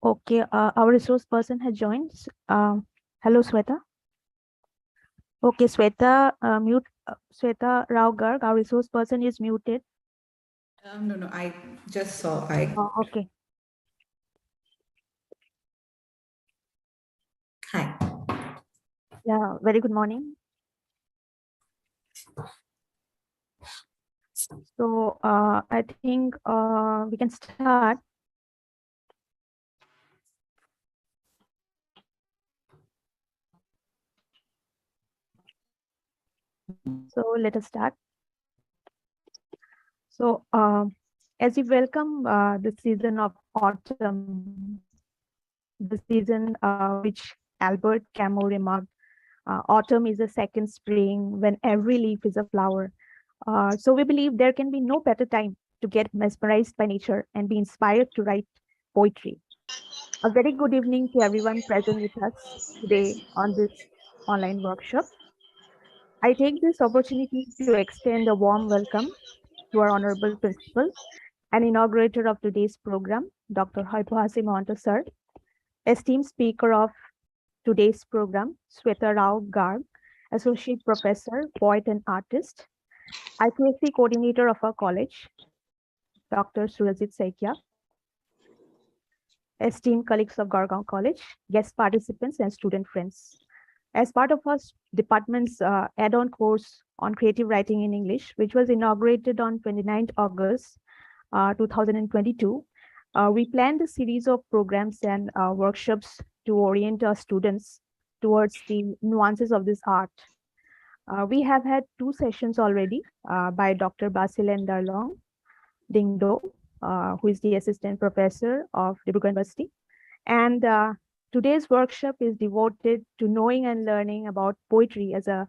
Okay, our resource person has joined. Hello, Sweta. Okay, Sweta, mute. Sweta Rao Garg, our resource person is muted. No, I just saw. Okay. Hi. Yeah, very good morning. So I think we can start. So let us start. So as we welcome the season of autumn, the season which Albert Camus remarked, autumn is a second spring when every leaf is a flower. So we believe there can be no better time to get mesmerized by nature and be inspired to write poetry. A very good evening to everyone present with us today on this online workshop. I take this opportunity to extend a warm welcome to our Honorable Principal and inaugurator of today's program, Dr. Haipahasi Mahanta Sir, esteemed speaker of today's program, Sweta Rao Garg, Associate Professor, Poet and Artist, IQAC Coordinator of our college, Dr. Surajit Saikia, esteemed colleagues of Gargaon College, guest participants, and student friends. As part of our department's add-on course on creative writing in English, which was inaugurated on 29th August 2022, we planned a series of programs and workshops to orient our students towards the nuances of this art. We have had 2 sessions already by Dr. Basil and Darlong Dingdo, who is the assistant professor of Dibrugarh University. And today's workshop is devoted to knowing and learning about poetry as a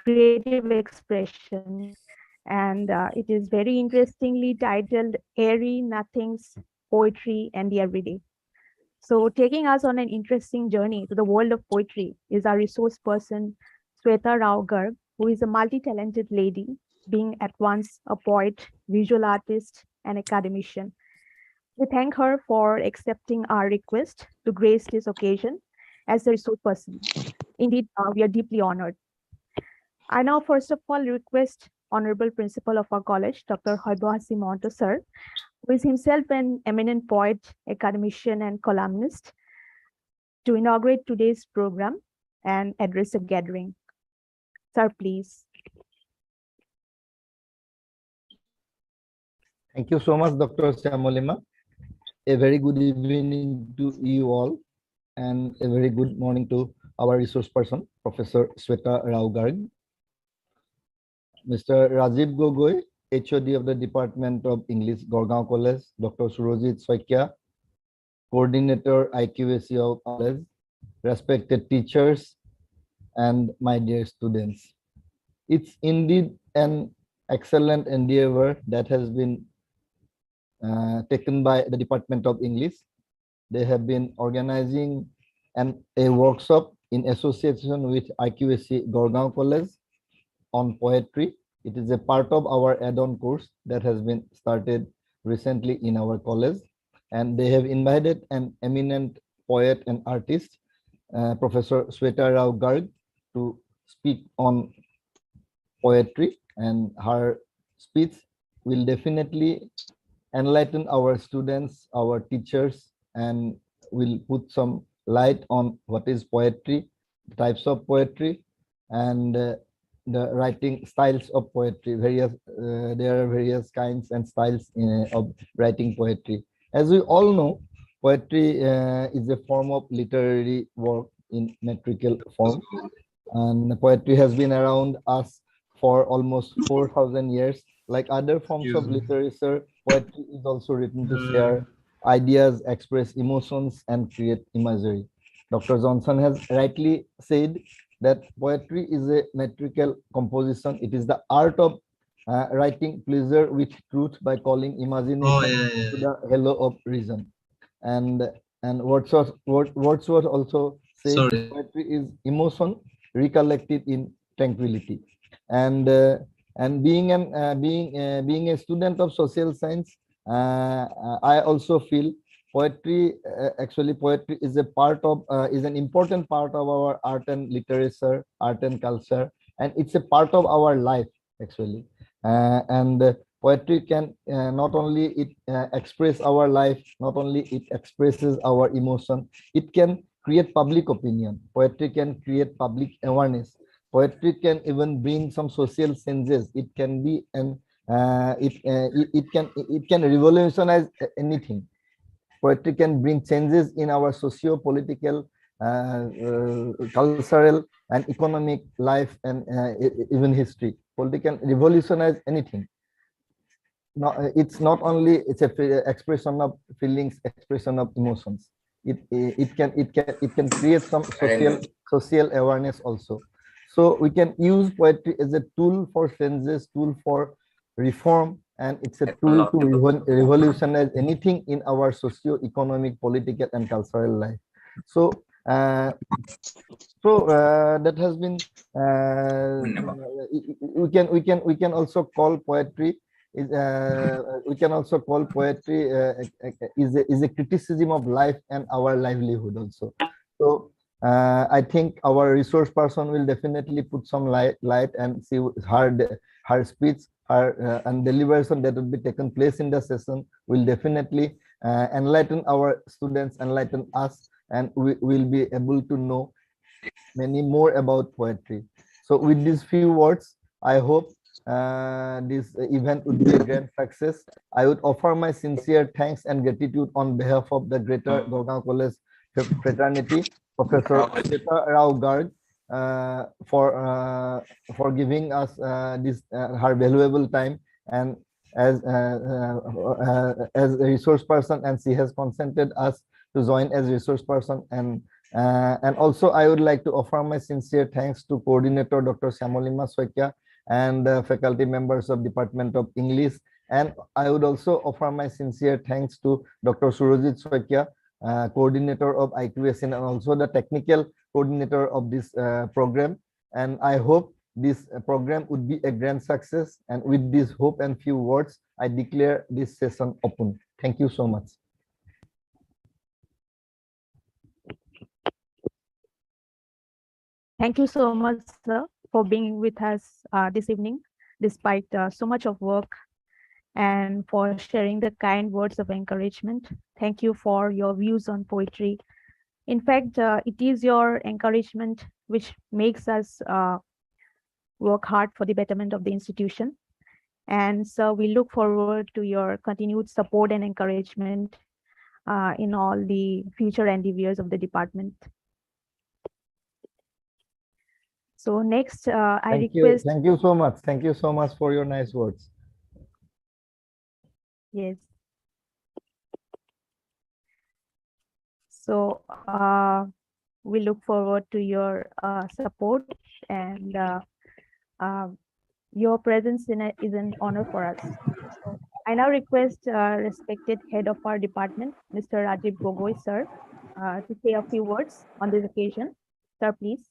creative expression. And it is very interestingly titled Airy Nothings, Poetry and the Everyday. So taking us on an interesting journey to the world of poetry is our resource person, Sweta Rao Garg, who is a multi-talented lady, being at once a poet, visual artist, and academician. We thank her for accepting our request to grace this occasion as a resource person. Indeed, we are deeply honored. I now first of all request Honorable Principal of our college, Dr. Haibahasi Mahanta Sir, who is himself an eminent poet, academician, and columnist, to inaugurate today's program and address a gathering. Sir, please. Thank you so much, Dr. Syamolima. A very good evening to you all, and a very good morning to our resource person, Professor Sweta Rao Garg, Mr. Rajiv Gogoi, HOD of the Department of English, Gargaon College, Dr. Surajit Saikia, Coordinator IQAC of college, respected teachers, and my dear students. It's indeed an excellent endeavor that has been taken by the Department of English. They have been organizing a workshop in association with IQAC Gargaon College on poetry. It is a part of our add-on course that has been started recently in our college, and they have invited an eminent poet and artist, Professor Sweta Rao Garg, to speak on poetry, and her speech will definitely enlighten our students, our teachers, and will put some light on what is poetry, types of poetry, and the writing styles of poetry. There are various kinds and styles of writing poetry. As we all know, poetry is a form of literary work in metrical form, and poetry has been around us for almost 4,000 years. Like other forms of literature, poetry is also written to share ideas, express emotions, and create imagery. Dr. Johnson has rightly said that poetry is a metrical composition. It is the art of writing pleasure with truth by calling imagination to the hello of reason. And Wordsworth also said poetry is emotion recollected in tranquility. And being a student of social science, I also feel poetry, actually poetry is a part of, is an important part of our art and literature, art and culture, and it's a part of our life actually. And poetry can not only it express our life, not only it expresses our emotion, it can create public opinion. Poetry can create public awareness. Poetry can even bring some social changes. It can be an it can revolutionize anything. Poetry can bring changes in our socio-political, cultural, and economic life, and even history. Poetry can revolutionize anything. No, it's not only it's a expression of feelings, expression of emotions. It can create some social awareness also. So we can use poetry as a tool for changes, tool for reform, and it's a tool to revolutionize anything in our socio-economic, political, and cultural life. So that has been we can also call poetry is is a criticism of life and our livelihood also. So I think our resource person will definitely put some light and see her speech, her and deliberation that will be taken place in the session will definitely enlighten our students, enlighten us, and we will be able to know many more about poetry. So with these few words, I hope this event would be a grand success. I would offer my sincere thanks and gratitude on behalf of the Greater Gorgaon College fraternity, Professor Shweta Rao Garg, for giving us her valuable time, and as a resource person, and she has consented us to join as resource person. And also, I would like to offer my sincere thanks to Coordinator Dr. Shyamolima Soikia and faculty members of Department of English. And I would also offer my sincere thanks to Dr. Surojit Soikia, Coordinator of IQSN, and also the technical coordinator of this program. And I hope this program would be a grand success. And with this hope and few words, I declare this session open. Thank you so much. Thank you so much, sir, for being with us this evening, despite so much of work, and for sharing the kind words of encouragement. Thank you for your views on poetry. In fact, it is your encouragement which makes us work hard for the betterment of the institution. And so we look forward to your continued support and encouragement in all the future endeavors of the department. So next, I request. Thank you so much. Thank you so much for your nice words. Yes. So we look forward to your support, and your presence is an honor for us. So I now request respected head of our department, Mr. Rajiv Gogoi, sir, to say a few words on this occasion. Sir, please.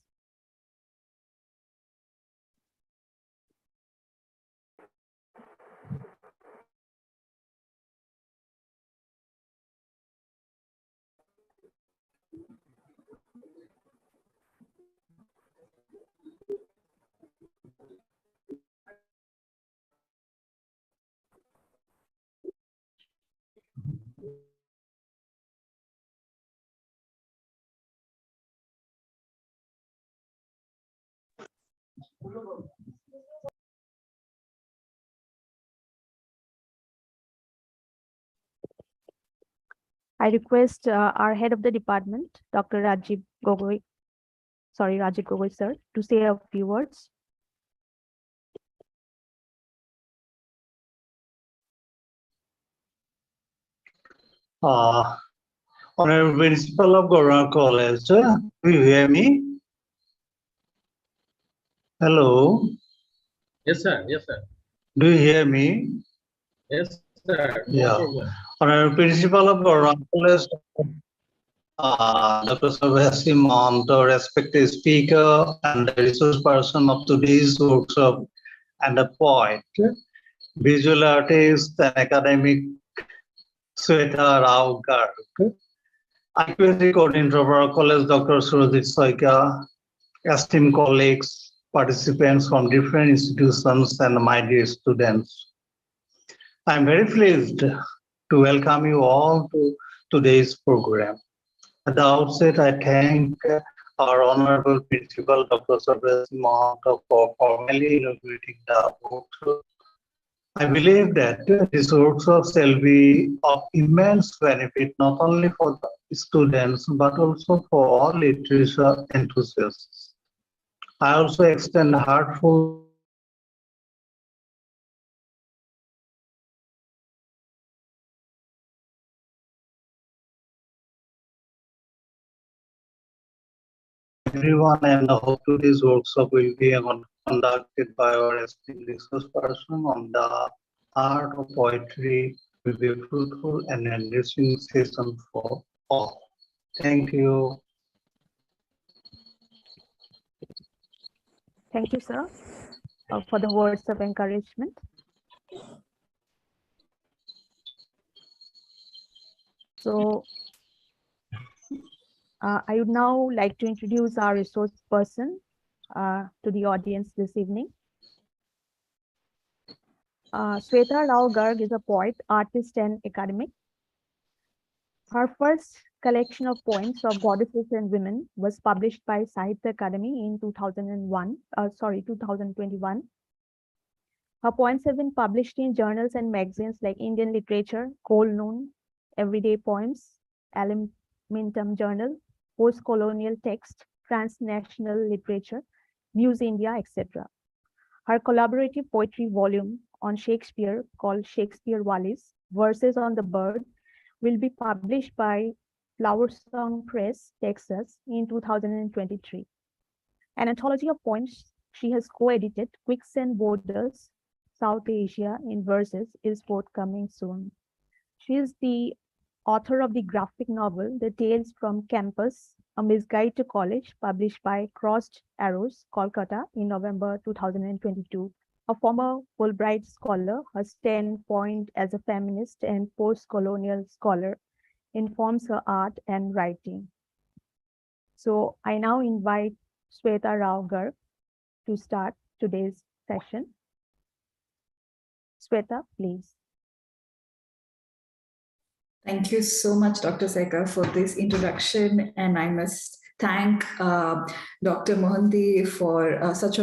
I request our head of the department, Dr. Rajiv Gogoi, sir, to say a few words. Honorable Principal of Gorgaon College, do you hear me? Hello? Yes, sir. Yes, sir. Do you hear me? Yes, sir. No Yeah. problem. Honorable Principal of Gorgaon College, Dr. Sarvasi Mahanta, respected speaker and the resource person of today's workshop, and a poet, visual artist, and academic Sweta Rao Garg, IQAC coordinator of our college, Dr. Surajit Soika, esteemed colleagues, participants from different institutions, and my dear students. I'm very pleased to welcome you all to today's program. At the outset, I thank our Honorable Principal, Dr. Sarvesh Mahanta, for formally inaugurating the workshop. I believe that this workshop shall be of immense benefit not only for the students but also for all literature enthusiasts. I also extend heartfelt everyone and hope today's workshop will be conducted by our esteemed resource person on the art of poetry will be a fruitful and enriching session for all. Thank you. Thank you, sir, for the words of encouragement. So I would now like to introduce our resource person to the audience this evening. Sweta Rao Garg is a poet, artist, and academic. Her first collection of poems of goddesses and women was published by Sahitya Academy in 2021. Her poems have been published in journals and magazines like Indian Literature, Cold Noon, Everyday Poems, Alimentum Journal, Post-Colonial Text, Transnational Literature, News India, etc. Her collaborative poetry volume on Shakespeare, called Shakespeare Wallis, Verses on the Bird, will be published by Flower Song Press, Texas in 2023. An anthology of poems she has co-edited, Quicksand Borders, South Asia in Verses, is forthcoming soon. She is the author of the graphic novel, The Tales from Campus, A Misguide to College, published by Crossed Arrows, Kolkata in November 2022. A former Fulbright scholar, her standpoint as a feminist and post-colonial scholar informs her art and writing. So I now invite Sweta Rao Garg to start today's session. Sweta, please. Thank you so much, Dr. Sekar, for this introduction. And I must thank Dr. Mohanty for such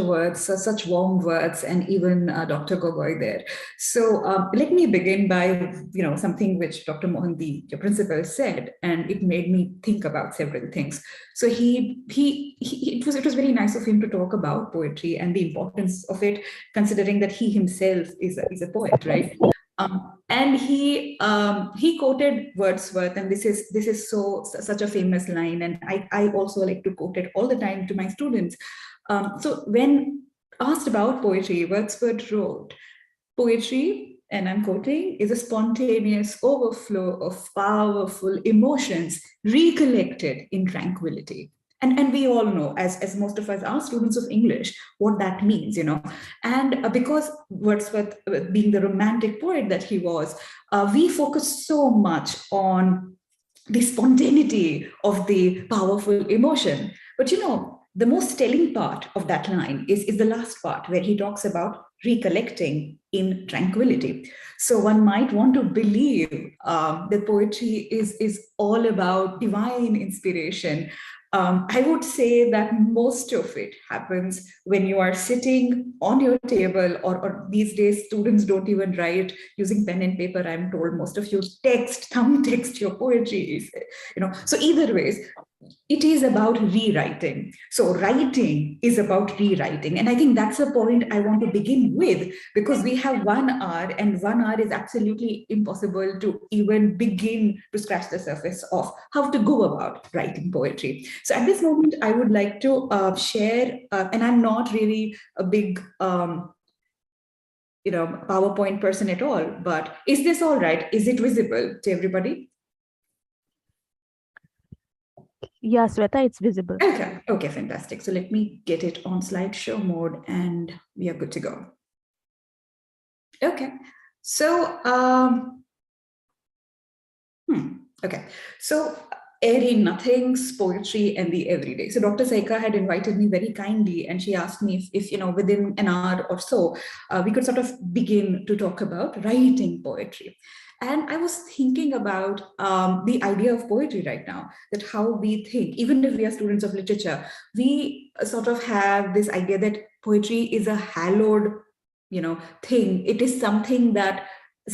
warm words, and even Dr. Gogoi there. So let me begin by something which Dr. Mohanty, your principal, said, and it made me think about several things. So it was very nice of him to talk about poetry and the importance of it, considering that he himself is a poet, right? And he quoted Wordsworth, and this is such a famous line, and I also like to quote it all the time to my students. So when asked about poetry, Wordsworth wrote, "Poetry," and I'm quoting, "is a spontaneous overflow of powerful emotions recollected in tranquility." And we all know, as most of us are students of English, what that means, And because Wordsworth, being the romantic poet that he was, we focus so much on the spontaneity of the powerful emotion. But the most telling part of that line is the last part, where he talks about recollecting in tranquility. So one might want to believe that poetry is all about divine inspiration. I would say that most of it happens when you are sitting on your table, or these days students don't even write using pen and paper. I'm told most of you thumb text your poetry, So either ways, it is about rewriting. So writing is about rewriting. And I think that's a point I want to begin with, because we have 1 hour, and 1 hour is absolutely impossible to even begin to scratch the surface of how to go about writing poetry. So at this moment, I would like to share, and I'm not really a big PowerPoint person at all, but is this all right? Is it visible to everybody? Yeah, Sweta, it's visible. Okay, fantastic. So let me get it on slideshow mode, and we are good to go. Okay, so Okay, so airy nothings, poetry, and the everyday. So Dr. Saika had invited me very kindly, and she asked me if within an hour or so, we could sort of begin to talk about writing poetry. And I was thinking about the idea of poetry right now, that how we think, even if we are students of literature, we sort of have this idea that poetry is a hallowed, thing. It is something that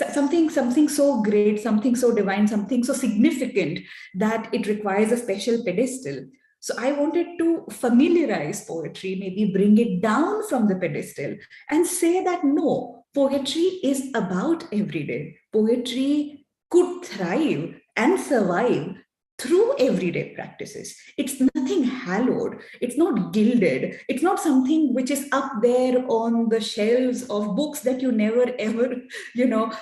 something so great, something so divine, something so significant that it requires a special pedestal. So I wanted to familiarize poetry, maybe bring it down from the pedestal and say that no, poetry is about everyday. Poetry could thrive and survive through everyday practices. It's nothing hallowed, it's not gilded, it's not something which is up there on the shelves of books that you never ever,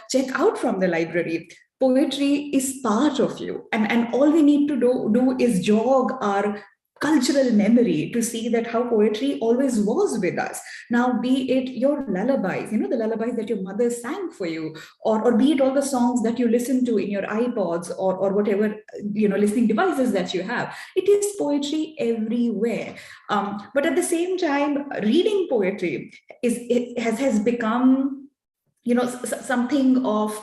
check out from the library. Poetry is part of you, and all we need to do is jog our cultural memory to see that how poetry always was with us. Now, be it your lullabies, the lullabies that your mother sang for you, or be it all the songs that you listen to in your iPods or whatever, listening devices that you have. It is poetry everywhere. But at the same time, reading poetry has become, something of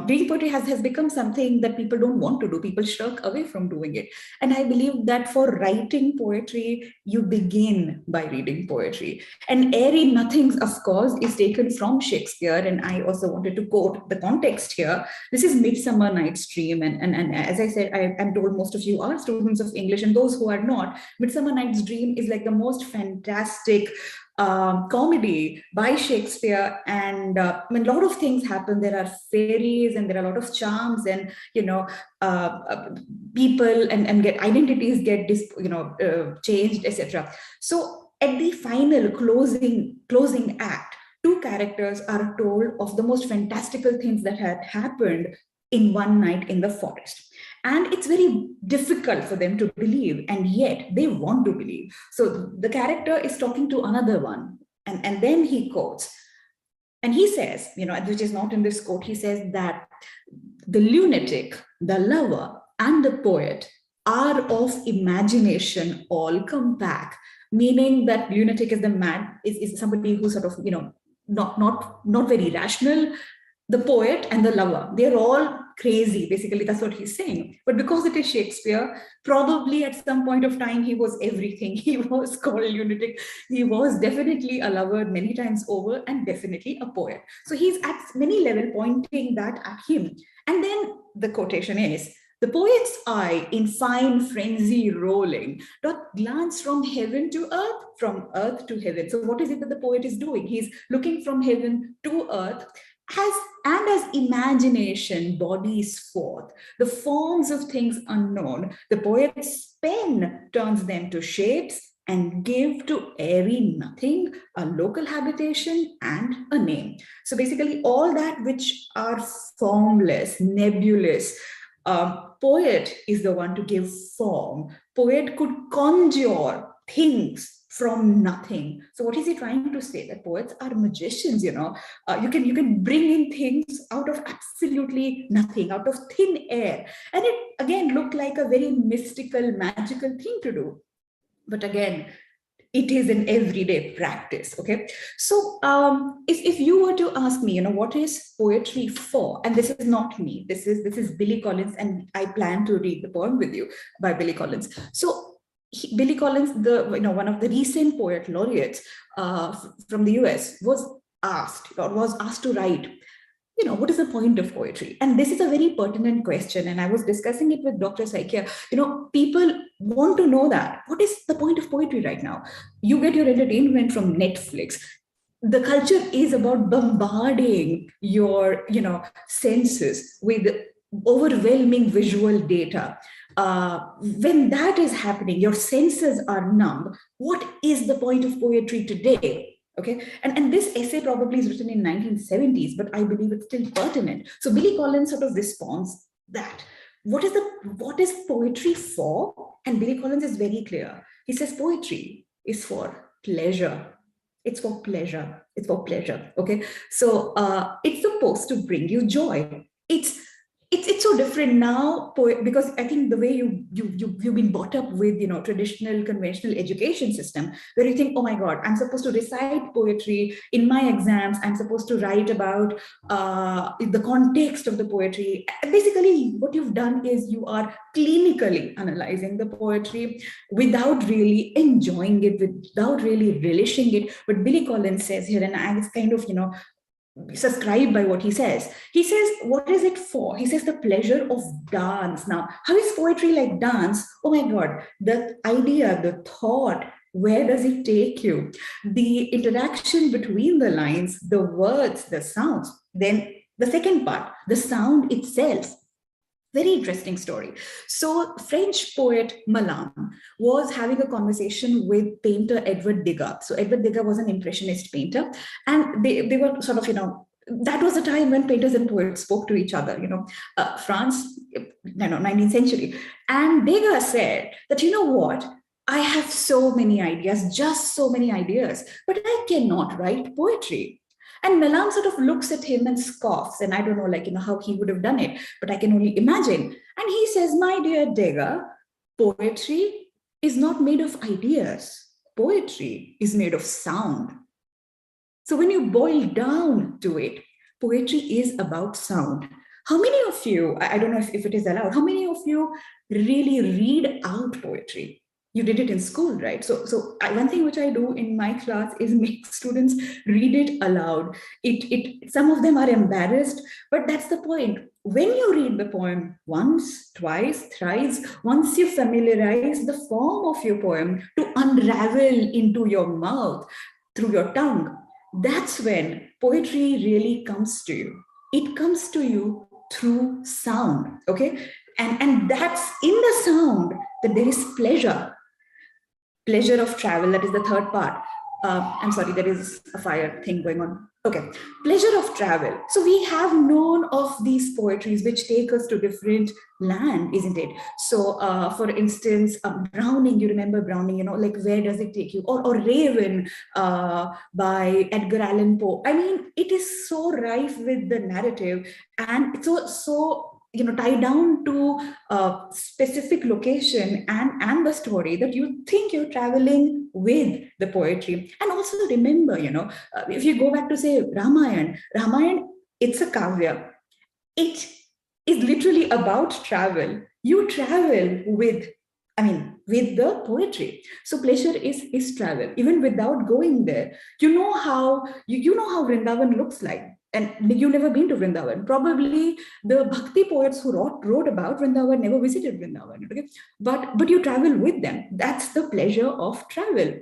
reading poetry has become something that people don't want to do. People shirk away from doing it. And I believe that for writing poetry, you begin by reading poetry. And airy nothings, of course, is taken from Shakespeare. And I also wanted to quote the context here. This is Midsummer Night's Dream. And as I said, I'm told most of you are students of English, and those who are not, Midsummer Night's Dream is like the most fantastic comedy by Shakespeare, and when a lot of things happen, there are fairies and there are a lot of charms, and people and get identities get changed, etc. So at the final closing act, two characters are told of the most fantastical things that had happened in one night in the forest. And it's very difficult for them to believe, and yet they want to believe. So the character is talking to another one, and then he quotes, and he says, which is not in this quote, he says that the lunatic, the lover, and the poet are of imagination all come back, meaning that lunatic is the man, is somebody who's sort of, not very rational. The poet and the lover, they're all crazy, basically. That's what he's saying. But because it is Shakespeare, probably at some point of time he was everything. He was called lunatic, he was definitely a lover many times over, and definitely a poet. So he's at many levels pointing that at him. And then the quotation is, the poet's eye in fine frenzy rolling doth glance from heaven to earth, from earth to heaven. So what is it that the poet is doing? He's looking from heaven to earth, as imagination bodies forth the forms of things unknown, the poet's pen turns them to shapes and give to airy nothing a local habitation and a name. So basically all that which are formless, nebulous, poet is the one to give form. Poet could conjure things from nothing. So what is he trying to say? That poets are magicians, you can bring in things out of absolutely nothing, out of thin air. And it again looked like a very mystical, magical thing to do. But again, it is an everyday practice. Okay, so if you were to ask me, what is poetry for, and this is not me, this is Billy Collins, and I plan to read the poem with you by Billy Collins. So Billy Collins, one of the recent poet laureates from the US, was asked to write, what is the point of poetry? And this is a very pertinent question. And I was discussing it with Dr. Saikia. People want to know that. What is the point of poetry right now? You get your entertainment from Netflix. The culture is about bombarding your, senses with overwhelming visual data. When that is happening, your senses are numb. What is the point of poetry today? Okay, and this essay probably is written in 1970s, but I believe it's still pertinent. So Billy Collins sort of responds that, what is poetry for? And Billy Collins is very clear. He says poetry is for pleasure. It's for pleasure. It's for pleasure. Okay, so it's supposed to bring you joy. It's it's so different now, because I think the way you've been brought up with, you know, traditional conventional education system, where you think, oh my God, I'm supposed to recite poetry in my exams, I'm supposed to write about the context of the poetry. Basically, what you've done is you are clinically analyzing the poetry without really enjoying it, without really relishing it. But Billy Collins says here, and I kind of, you know, subscribed by what he says. He says, what is it for? He says the pleasure of dance. Now, how is poetry like dance? Oh my God, the idea, the thought, where does it take you? The interaction between the lines, the words, the sounds. Then the second part, the sound itself. Very interesting story. So French poet Malam was having a conversation with painter Edward Degas. So Edward Degas was an impressionist painter, and they were sort of, you know, that was a time when painters and poets spoke to each other, you know, France, you know, 19th century. And Degas said that, you know what, I have so many ideas, just so many ideas, but I cannot write poetry. And Malam sort of looks at him and scoffs. And I don't know, like, you know, how he would have done it, but I can only imagine. And he says, my dear Degas, poetry is not made of ideas. Poetry is made of sound. So when you boil down to it, poetry is about sound. How many of you, I don't know if it is allowed, how many of you really read out poetry? You did it in school, right? So one thing which I do in my class is make students read it aloud. Some of them are embarrassed, but that's the point. When you read the poem once, twice, thrice, once you familiarize the form of your poem to unravel into your mouth, through your tongue, that's when poetry really comes to you. It comes to you through sound, okay? And that's in the sound that there is pleasure. Pleasure of travel, that is the third part. I'm sorry, there is a fire thing going on. Okay, pleasure of travel. So we have known of these poetries which take us to different land, isn't it? So for instance, Browning, you remember Browning, you know, like where does it take you? Or Raven by Edgar Allan Poe. I mean, it is so rife with the narrative, and so you know, tie down to a specific location and the story that you think you're traveling with the poetry. And also remember, you know, if you go back to say Ramayana, it's a kavya. It is literally about travel. You travel with the poetry. So pleasure is travel, even without going there. You know how Vrindavan looks like. And you've never been to Vrindavan. Probably the Bhakti poets who wrote about Vrindavan never visited Vrindavan. Okay? But you travel with them. That's the pleasure of travel.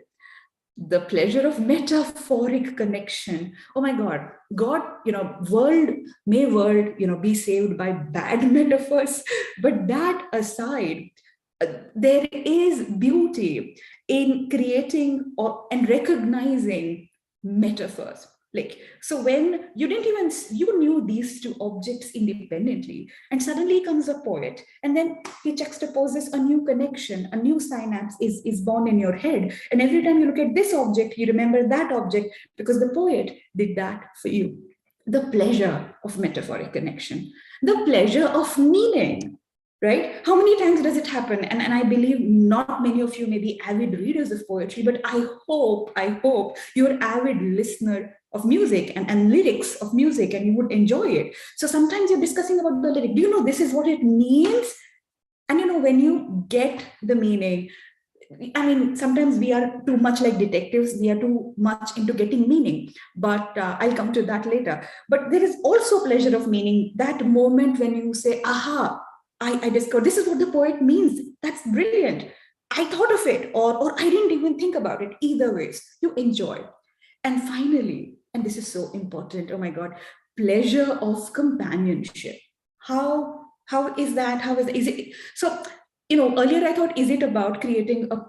The pleasure of metaphoric connection. Oh my God, you know, world, you know, be saved by bad metaphors. But that aside, there is beauty in creating and recognizing metaphors. Like, so when you knew these two objects independently, and suddenly comes a poet, and then he juxtaposes a new connection, a new synapse is born in your head. And every time you look at this object, you remember that object because the poet did that for you. The pleasure of metaphoric connection, the pleasure of meaning. Right? How many times does it happen? And I believe not many of you may be avid readers of poetry, but I hope you're avid listener of music and lyrics of music, and you would enjoy it. So sometimes you're discussing about the lyric. Do you know this is what it means? And you know, when you get the meaning, I mean, sometimes we are too much like detectives. We are too much into getting meaning, but I'll come to that later. But there is also pleasure of meaning, that moment when you say, aha, I discovered this is what the poet means. That's brilliant. I thought of it, or I didn't even think about it. Either ways, you enjoy. And finally, and this is so important, oh my God, pleasure of companionship. How is that? Is it? So, you know, earlier I thought, is it about creating a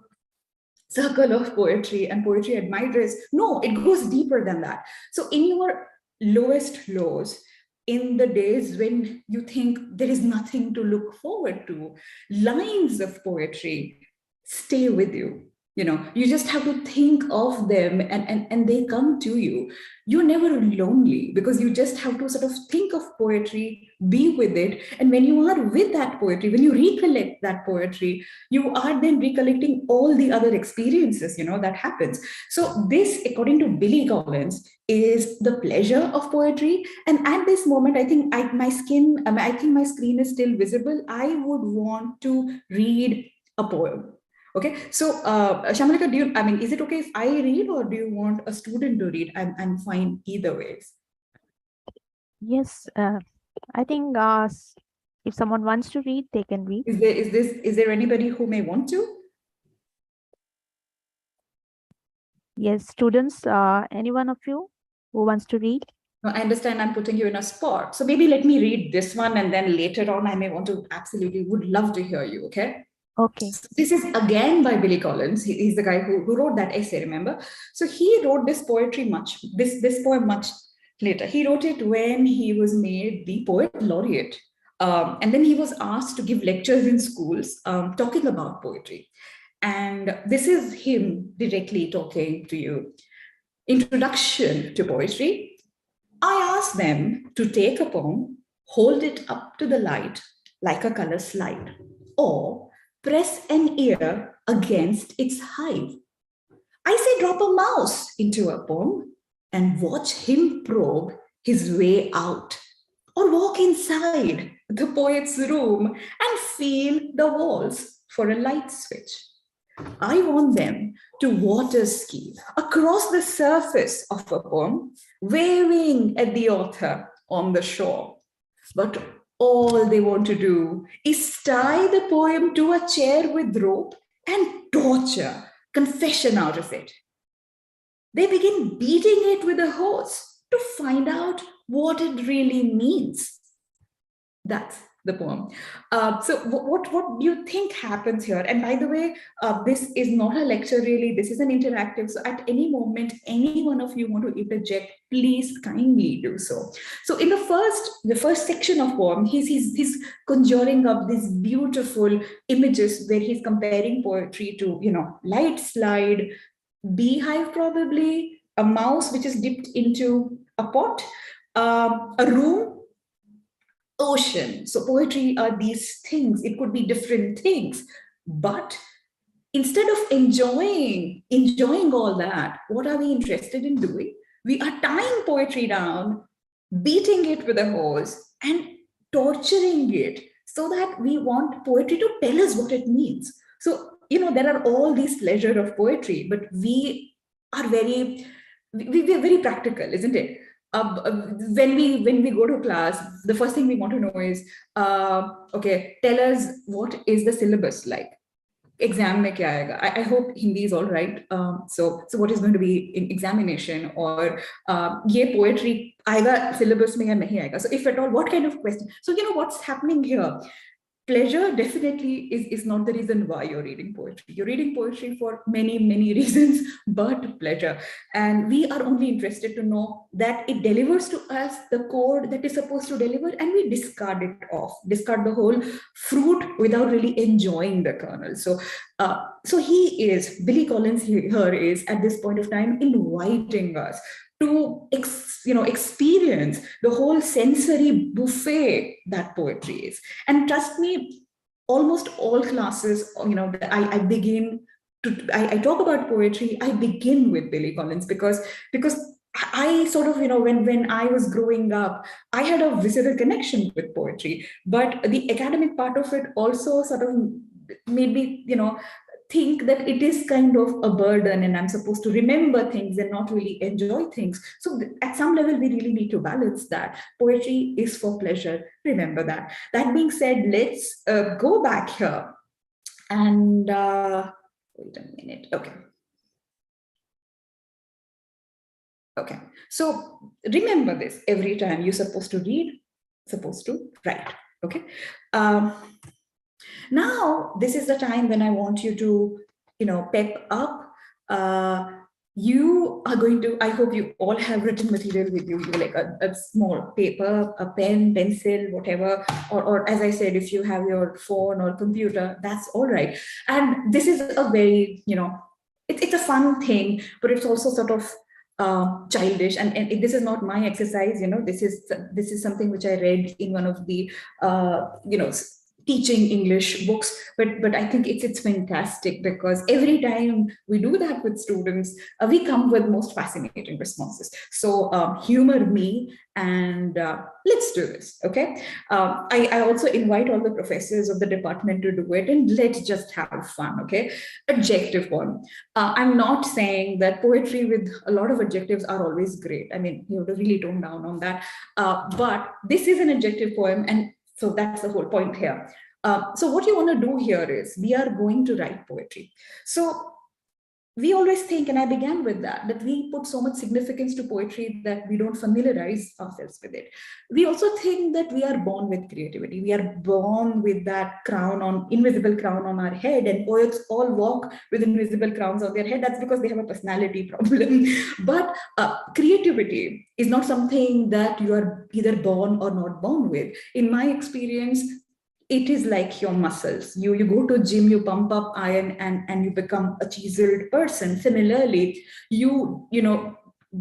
circle of poetry and poetry admirers? No, it goes deeper than that. So in your lowest lows, in the days when you think there is nothing to look forward to, lines of poetry stay with you. You just have to think of them, and they come to you. You're never lonely, because you just have to sort of think of poetry, be with it. And when you are with that poetry, when you recollect that poetry, you are then recollecting all the other experiences, that happens. So this, according to Billy Collins, is the pleasure of poetry. And at this moment, I think my screen is still visible. I would want to read a poem. Okay, so Shamalika, is it okay if I read, or do you want a student to read? I'm fine either ways. Yes, I think if someone wants to read, they can read. Is there anybody who may want to? Yes, students, any one of you who wants to read? No, I understand I'm putting you in a spot. So maybe let me read this one, and then later on I may want to, absolutely would love to hear you, okay? Okay. This is again by Billy Collins. He's the guy who wrote that essay, remember? So he wrote this poem much later. He wrote it when he was made the poet laureate. And then he was asked to give lectures in schools talking about poetry. And this is him directly talking to you. Introduction to poetry. I asked them to take a poem, hold it up to the light like a color slide, or press an ear against its hive. I say drop a mouse into a poem and watch him probe his way out, or walk inside the poet's room and feel the walls for a light switch. I want them to water ski across the surface of a poem, waving at the author on the shore. But all they want to do is tie the poem to a chair with rope and torture confession out of it. They begin beating it with a hose to find out what it really means. That's the poem. So what do you think happens here? And by the way, this is not a lecture really, this is an interactive. So at any moment, any one of you want to interject, please kindly do so. So in the first section of poem, he's conjuring up these beautiful images where he's comparing poetry to, light slide, beehive probably, a mouse which is dipped into a pot, a room, ocean. So poetry are these things. It could be different things, but instead of enjoying all that, what are we interested in doing? We are tying poetry down, beating it with a hose, and torturing it so that we want poetry to tell us what it means. So, there are all these pleasure of poetry, but we are very practical, isn't it? When we go to class, the first thing we want to know is, okay, tell us what is the syllabus like? Exam mein kya aayega? I hope Hindi is all right. So what is going to be in examination, or ye poetry aayega syllabus mein ya nahi aayega? So if at all, what kind of question? So what's happening here? Pleasure definitely is not the reason why you're reading poetry. You're reading poetry for many, many reasons, but pleasure. And we are only interested to know that it delivers to us the code that is supposed to deliver, and we discard it off, discard the whole fruit without really enjoying the kernel. So Billy Collins here is at this point of time inviting us to experience the whole sensory buffet that poetry is. And trust me, almost all classes, I talk about poetry, I begin with Billy Collins, because I sort of, when I was growing up, I had a visceral connection with poetry, but the academic part of it also sort of made me, think that it is kind of a burden, and I'm supposed to remember things and not really enjoy things. So at some level, we really need to balance that. Poetry is for pleasure. Remember that. That being said, let's go back here and wait a minute. Okay. So remember this: every time you're supposed to read, supposed to write. Okay. Now, this is the time when I want you to, pep up. You are going to, I hope you all have written material with you, like a small paper, a pen, pencil, whatever, or as I said, if you have your phone or computer, that's all right. And this is a very, it's a fun thing, but it's also sort of childish. And this is not my exercise, this is something which I read in one of the teaching English books, but I think it's fantastic, because every time we do that with students, we come with most fascinating responses. So humor me, and let's do this, okay? I also invite all the professors of the department to do it, and let's just have fun, okay? Adjective poem. I'm not saying that poetry with a lot of adjectives are always great. I mean, you have to really tone down on that. But this is an adjective poem, and so that's the whole point here. So what you want to do here is, we are going to write poetry. So we always think, and I began with that we put so much significance to poetry that we don't familiarize ourselves with it. We also think that we are born with creativity. We are born with that invisible crown on our head, and poets all walk with invisible crowns on their head. That's because they have a personality problem. But creativity is not something that you are either born or not born with. In my experience, it is like your muscles. You go to gym, you pump up iron, and you become a chiseled person. Similarly, you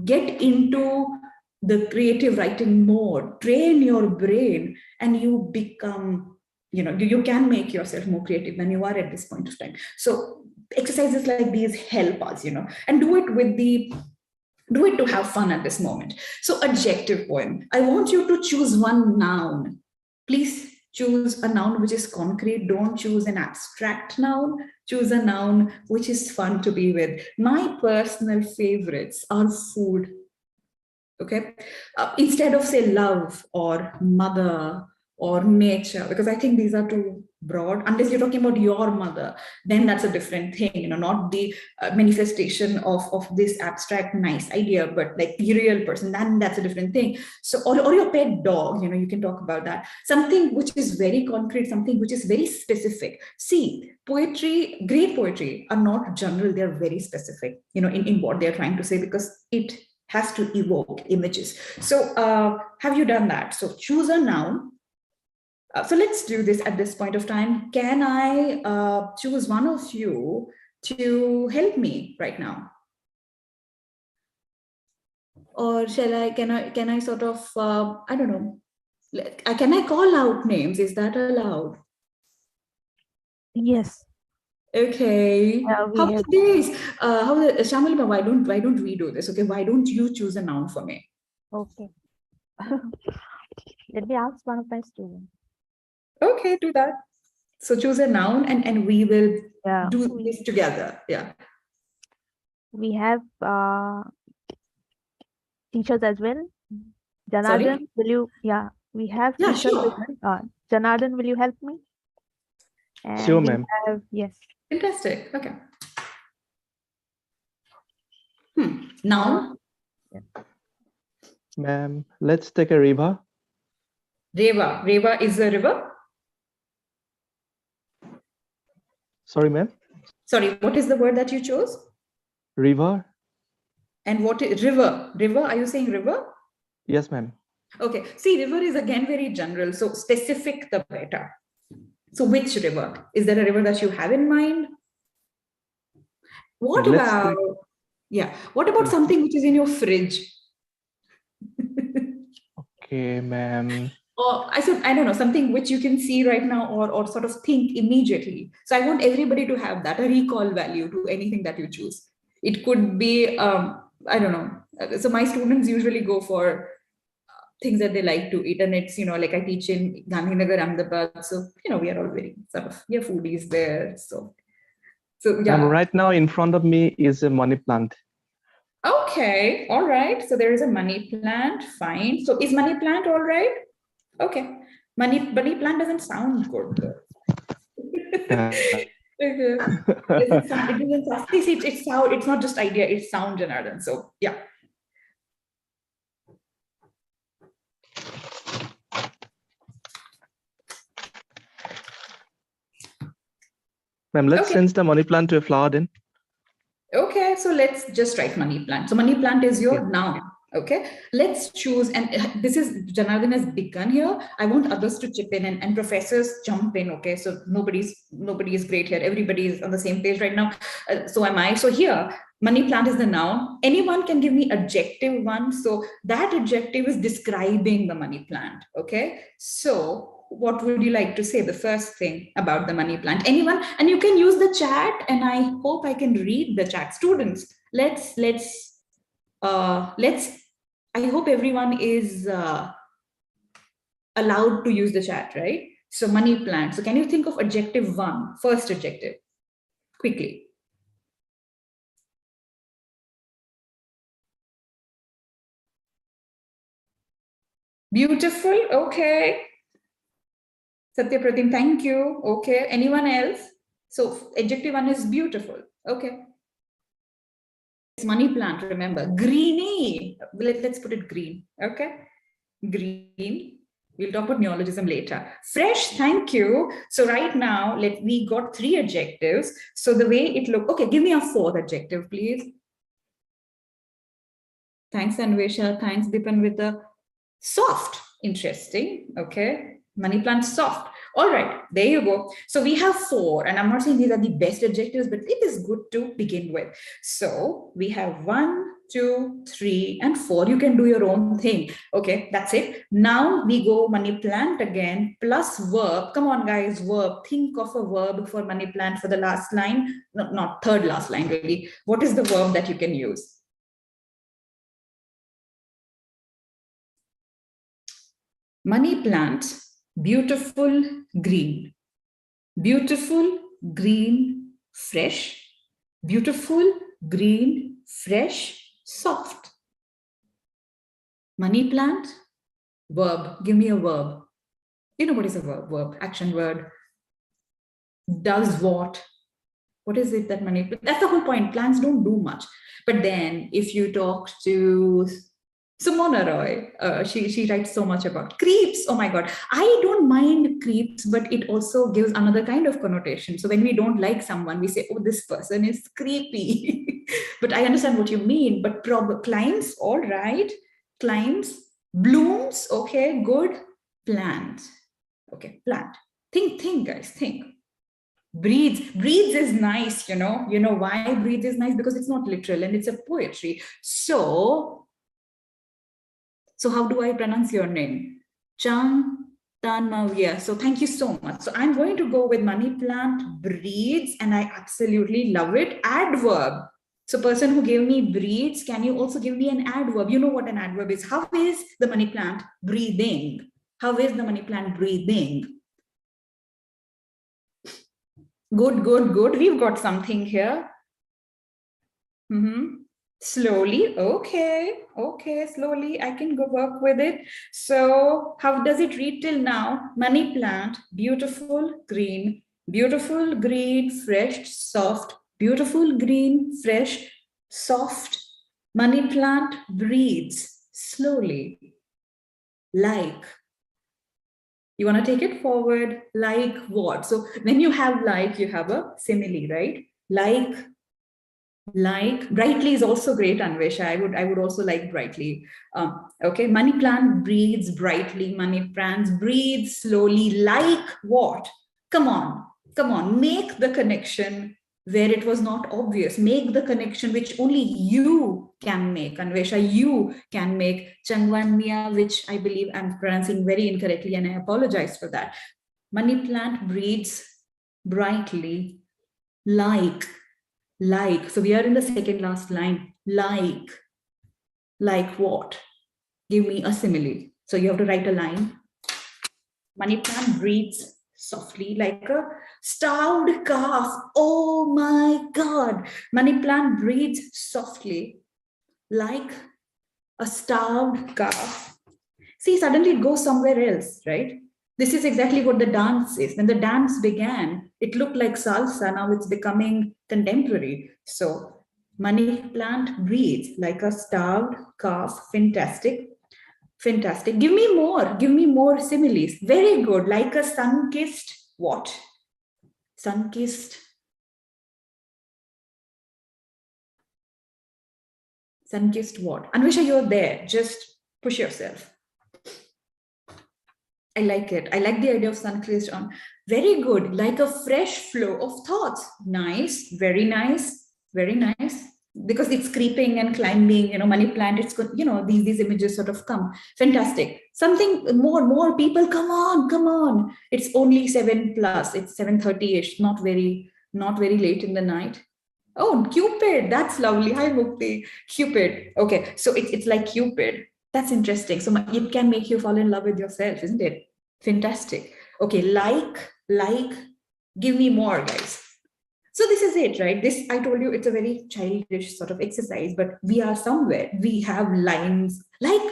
get into the creative writing mode, train your brain, and you become, you can make yourself more creative than you are at this point of time. So exercises like these help us, and do it to have fun at this moment. So adjective poem. I want you to choose one noun. Please choose a noun which is concrete. Don't choose an abstract noun. Choose a noun which is fun to be with. My personal favorites are food. Okay. Instead of say love or mother or nature, because I think these are too broad. Unless you're talking about your mother, then that's a different thing, not the manifestation of this abstract nice idea, but like the real person, then that's a different thing. So, or your pet dog, you can talk about that. Something which is very concrete, something which is very specific. See, poetry, great poetry are not general, they're very specific, in what they're trying to say, because it has to evoke images. So have you done that? So choose a noun. So let's do this at this point of time. Can I choose one of you to help me right now? Or can I sort of, I don't know, can I call out names? Is that allowed? Yes. Okay. Yeah, How about this? Shamalima, why don't we do this? Okay, why don't you choose a noun for me? Okay. Let me ask one of my students. Okay, do that. So choose a noun, and we will Yeah. do this together. Yeah. We have teachers as well. Janardan, Sorry? will you? Yeah, we have Yeah, teachers sure. as well. Janardan, will you help me? And Sure, we ma'am. have, yes. Fantastic. Okay. Noun. Ma'am, let's take a river. Reva. Reva is a river. Sorry, ma'am. Sorry, what is the word that you chose? River. And what is river? River, are you saying river? Yes, ma'am. Okay. See, river is again very general. So specific the better. So which river? Is there a river that you have in mind? What about, what about something which is in your fridge? Okay, ma'am. Or I don't know, something which you can see right now, or sort of think immediately. So I want everybody to have that, a recall value to anything that you choose. It could be, I don't know. So my students usually go for things that they like to eat, and it's, like I teach in Gandhinagar, Ahmedabad. So, we are all very sort of, foodies there. So yeah. And right now in front of me is a money plant. Okay, all right. So there is a money plant. Fine. So is money plant all right? Okay. Money plant doesn't sound good though. It's not just idea, it's sound, Janardan. So yeah. Ma'am, let's change the money plant to a flower then. Okay, so let's just write money plant. So money plant is your noun. Okay, let's choose, and this is Janardhan has begun here. I want others to chip in and professors jump in. Okay, so nobody is great here. Everybody is on the same page right now. So am I. So here, money plant is the noun. Anyone can give me adjective one. So that adjective is describing the money plant. Okay, so what would you like to say? The first thing about the money plant. Anyone, and you can use the chat. And I hope I can read the chat. Students, let's. I hope everyone is allowed to use the chat, right? So money plant. So can you think of adjective one, first adjective, quickly? Beautiful. Okay. Satya Pratim, thank you. Okay. Anyone else? So adjective one is beautiful. Okay. It's money plant, remember. Greeny. Let's put it green. Okay. Green. We'll talk about neologism later. Fresh, thank you. So right now, we got 3 adjectives. So the way it look, okay, give me a 4th adjective, please. Thanks, Anvesha. Thanks, Dipan, with the soft. Interesting. Okay. Money plant soft. All right, there you go. So we have 4, and I'm not saying these are the best adjectives, but it is good to begin with. So we have 1, 2, 3, and 4. You can do your own thing. Okay, that's it. Now we go money plant again, plus verb. Come on, guys, verb. Think of a verb for money plant for the last line. No, not third last line, really. What is the verb that you can use? Money plant, beautiful green. Beautiful green, fresh. Beautiful green, fresh, soft. Money plant, verb. Give me a verb. You know what is a verb? Verb, action word. Does what? What is it that money plant? That's the whole point. Plants don't do much. But then if you talk to Sumona Roy, she writes so much about creeps. Oh my God. I don't mind creeps, but it also gives another kind of connotation. So when we don't like someone, we say, oh, this person is creepy. But I understand what you mean. But climbs, all right. Climbs, blooms, okay, good. Plant. Okay, plant. Think, guys, think. Breathes is nice, you know why breathe is nice? Because it's not literal and it's a poetry. So how do I pronounce your name? Chang Tanmavia. So thank you so much. So I'm going to go with money plant breathes, and I absolutely love it. Adverb. So person who gave me breathes, can you also give me an adverb? You know what an adverb is. How is the money plant breathing? How is the money plant breathing? Good. We've got something here. Slowly. Okay. Slowly. I can go work with it. So how does it read till now? Money plant, beautiful green, fresh, soft, beautiful green, fresh, soft. Money plant breathes slowly. Like. You want to take it forward, like what? So when you have like, you have a simile, right? Like, brightly is also great, Anvesha. I would also like brightly. Okay, money plant breathes brightly, money plant breathes slowly, like what? Come on, make the connection where it was not obvious. Make the connection which only you can make, Anvesha, you can make. Changwanmia, which I believe I'm pronouncing very incorrectly, and I apologize for that. Money plant breathes brightly, like. So we are in the second last line. Like what? Give me a simile. So you have to write a line. Money plant breathes softly like a starved calf. Oh my God. Money plant breathes softly like a starved calf. See, suddenly it goes somewhere else, right? This is exactly what the dance is. When the dance began, it looked like salsa. Now it's becoming contemporary. So money plant breathes like a starved calf. Fantastic. Give me more similes. Very good. Like a sun-kissed what? Sun-kissed Sun-kissed what? Anvisha, you're there. Just push yourself. I like it. I like the idea of sun-kissed on. Very good. Like a fresh flow of thoughts. Nice. Very nice. Very nice. Because it's creeping and climbing, you know, money plant, it's good, you know, these images sort of come. Fantastic. Something more people, come on. It's only 7+. It's 7:30-ish, not very late in the night. Oh, Cupid, that's lovely. Hi, Mukti. Cupid. Okay, so it's like Cupid. That's interesting. So it can make you fall in love with yourself, isn't it? Fantastic. Okay, like, give me more, guys. So this is it, right? This, I told you, it's a very childish sort of exercise, but we are somewhere. We have lines like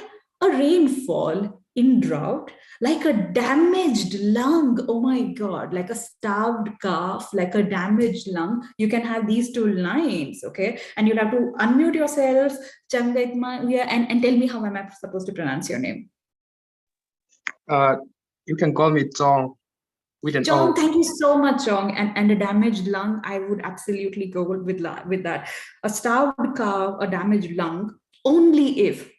a rainfall in drought, like a damaged lung. Oh my God, like a starved calf, like a damaged lung. You can have these two lines, okay? And you'll have to unmute yourselves, and tell me how am I supposed to pronounce your name? You can call me Zong. With an Chong, O. thank you so much, Chong. And a damaged lung, I would absolutely go with that. A starved cow, a damaged lung, only if.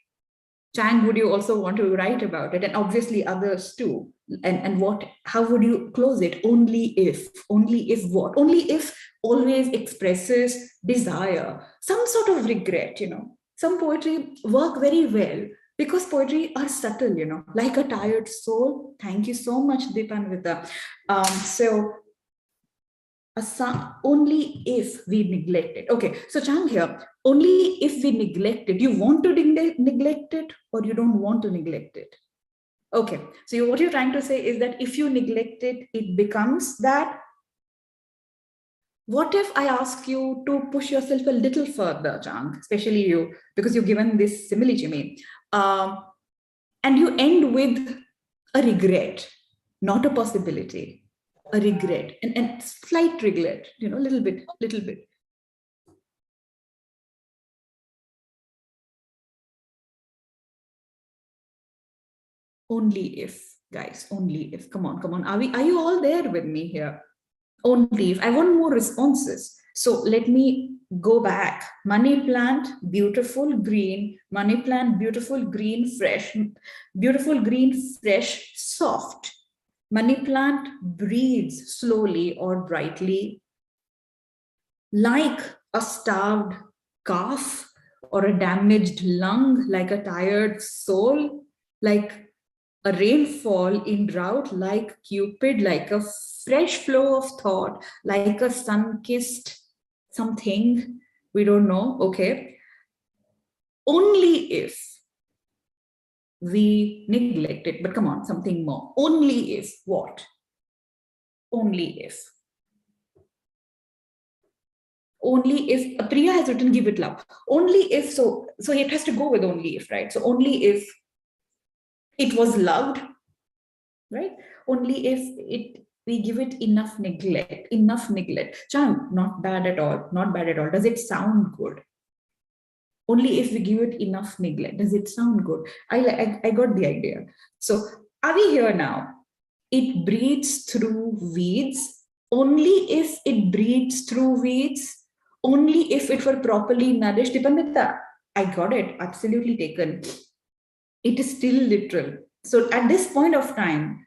Chang, would you also want to write about it? And obviously others too. And what, how would you close it? Only if what? Only if always expresses desire, some sort of regret, you know. Some poetry work very well because poetry are subtle, you know, like a tired soul. Thank you so much, Dipanvita. Only if we neglect it. Okay, so Chang here, only if we neglect it. You want to neglect it or you don't want to neglect it? Okay, so what you're trying to say is that if you neglect it, it becomes that. What if I ask you to push yourself a little further, Chang, especially you, because you've given this simile to me, and you end with a regret, not a possibility, a regret, and slight regret, you know, little bit. Only if, guys, only if. Come on. Are you all there with me here? Only if. I want more responses. So let me go back. Money plant, beautiful green. Money plant, beautiful green, fresh. Beautiful green, fresh, soft. Money plant breathes slowly or brightly, like a starved calf or a damaged lung, like a tired soul, like a rainfall in drought, like Cupid, like a fresh flow of thought, like a sun-kissed something, we don't know, okay? Only if we neglect it, but come on, something more. Only if what? Only if. Only if, Priya has written give it love. Only if, so it has to go with only if, right? So only if it was loved, right? Only if we give it enough neglect. Chan, not bad at all. Does it sound good? Only if we give it enough neglect. Does it sound good? I got the idea. So are we here now? It breathes through weeds. Only if it breathes through weeds. Only if it were properly nourished. Dipandita, I got it. Absolutely taken. It is still literal. So at this point of time,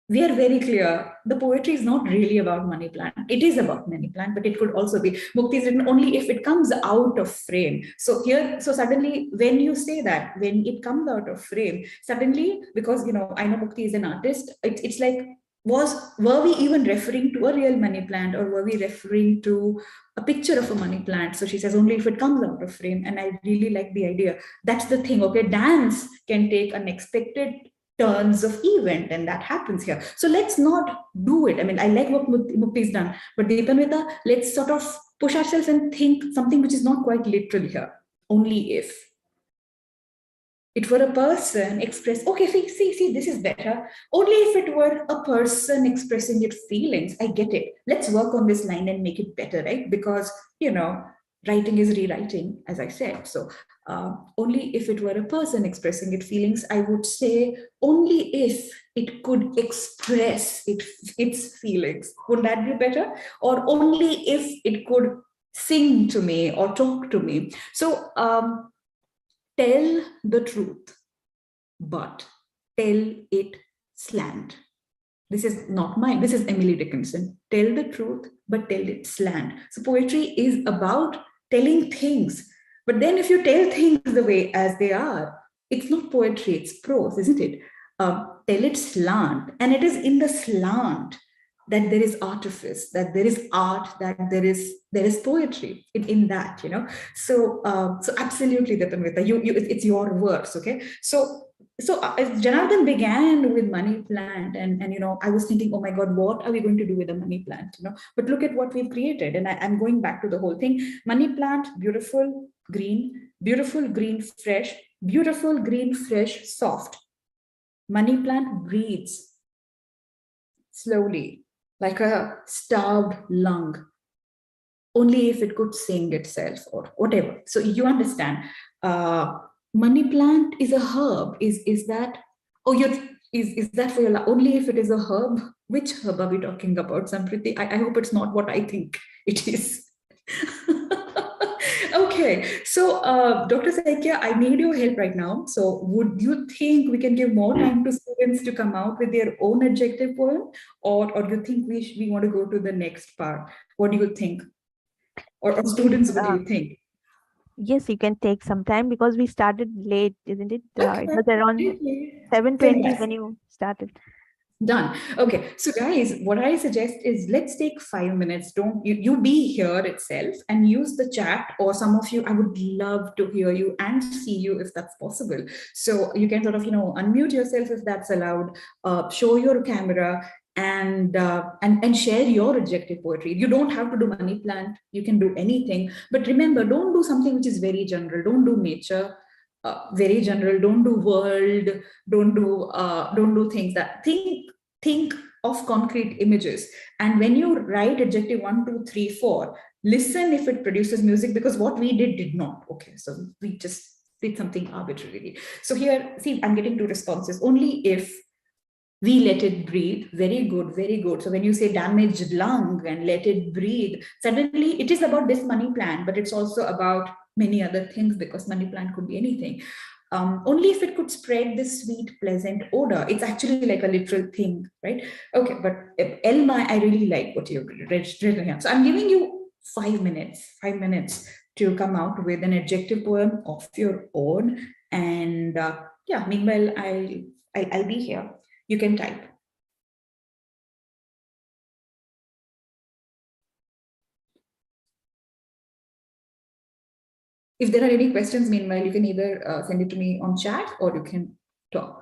we are very clear. The poetry is not really about money plant. It is about money plant, but it could also be. Mukti is written only if it comes out of frame. So here, so suddenly when you say that, when it comes out of frame, suddenly, because, you know, I know Mukti is an artist, it's like, were we even referring to a real money plant, or were we referring to a picture of a money plant? So she says only if it comes out of frame. And I really like the idea. That's the thing. Okay, dance can take unexpected turns of event, and that happens here. So let's not do it. I mean, I like what Mukti's done, but Deepanvita, let's sort of push ourselves and think something which is not quite literal here. Only if it were a person express, okay, see, this is better. Only if it were a person expressing its feelings. I get it. Let's work on this line and make it better, right? Because, you know, writing is rewriting, as I said. So only if it were a person expressing its feelings, I would say only if it could express its feelings. Would that be better? Or only if it could sing to me or talk to me. So tell the truth, but tell it slant. This is not mine. This is Emily Dickinson. Tell the truth, but tell it slant. So poetry is about telling things. But then if you tell things the way as they are, it's not poetry, it's prose, isn't it? Tell it slant. And it is in the slant that there is artifice, that there is art, that there is poetry in that, you know. So absolutely, Datanvita, it's your words, okay? So Janardhan began with money plant, and you know, I was thinking, oh my God, what are we going to do with a money plant? You know, but look at what we've created, and I'm going back to the whole thing. Money plant, beautiful green, fresh, beautiful green, fresh, soft. Money plant breathes slowly, like a starved lung, only if it could sing itself or whatever. So you understand. Money plant is a herb. Is that? Oh, is that for your only if it is a herb? Which herb are we talking about, Sampriti? I hope it's not what I think it is. Okay, so Dr. Saikia, I need your help right now. So would you think we can give more time to students to come out with their own adjective poem, or do you think we want to go to the next part? What do you think? Or students, what do you think? Yes, you can take some time because we started late, isn't it? Okay. It was around Okay. 7:20 Yes. when you started. Done. Okay. So guys, what I suggest is let's take 5 minutes. Don't you be here itself and use the chat, or some of you, I would love to hear you and see you if that's possible. So you can sort of, you know, unmute yourself if that's allowed, show your camera and share your adjective poetry. You don't have to do money plant. You can do anything. But remember, don't do something which is very general. Don't do nature. Very general. Don't do world. Don't do things that think of concrete images. And when you write adjective 1, 2, 3, 4, listen if it produces music, because what we did not. Okay, so we just did something arbitrarily. So here, see, I'm getting 2 responses. Only if we let it breathe. Very good, very good. So when you say damaged lung and let it breathe, suddenly it is about this money plant, but it's also about many other things, because money plant could be anything. Only if it could spread this sweet, pleasant odor. It's actually like a literal thing, right? Okay, but Elma, I really like what you've written here. So I'm giving you 5 minutes to come out with an adjective poem of your own. And yeah, meanwhile, I'll be here. You can type. If there are any questions, meanwhile, you can either send it to me on chat or you can talk.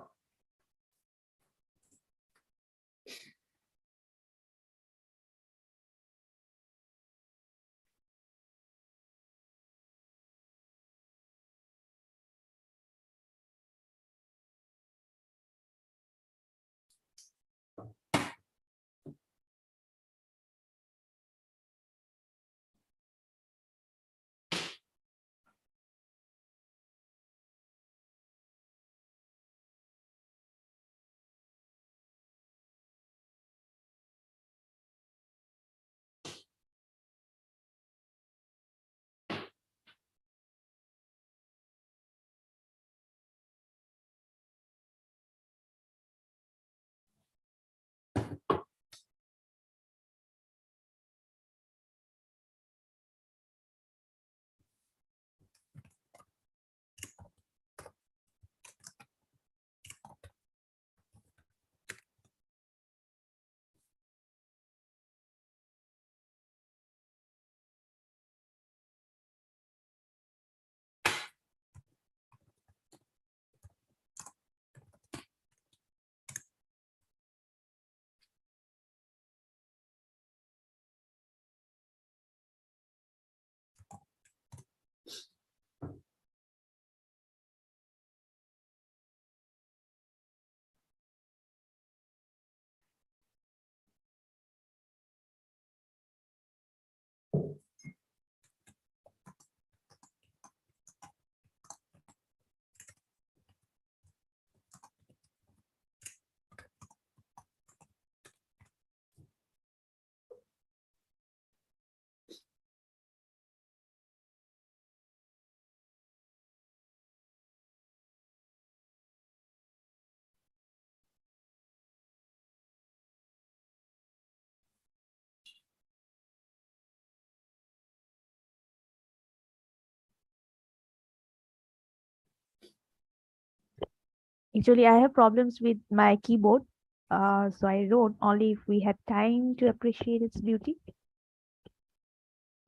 Actually, I have problems with my keyboard. So I wrote only if we had time to appreciate its beauty.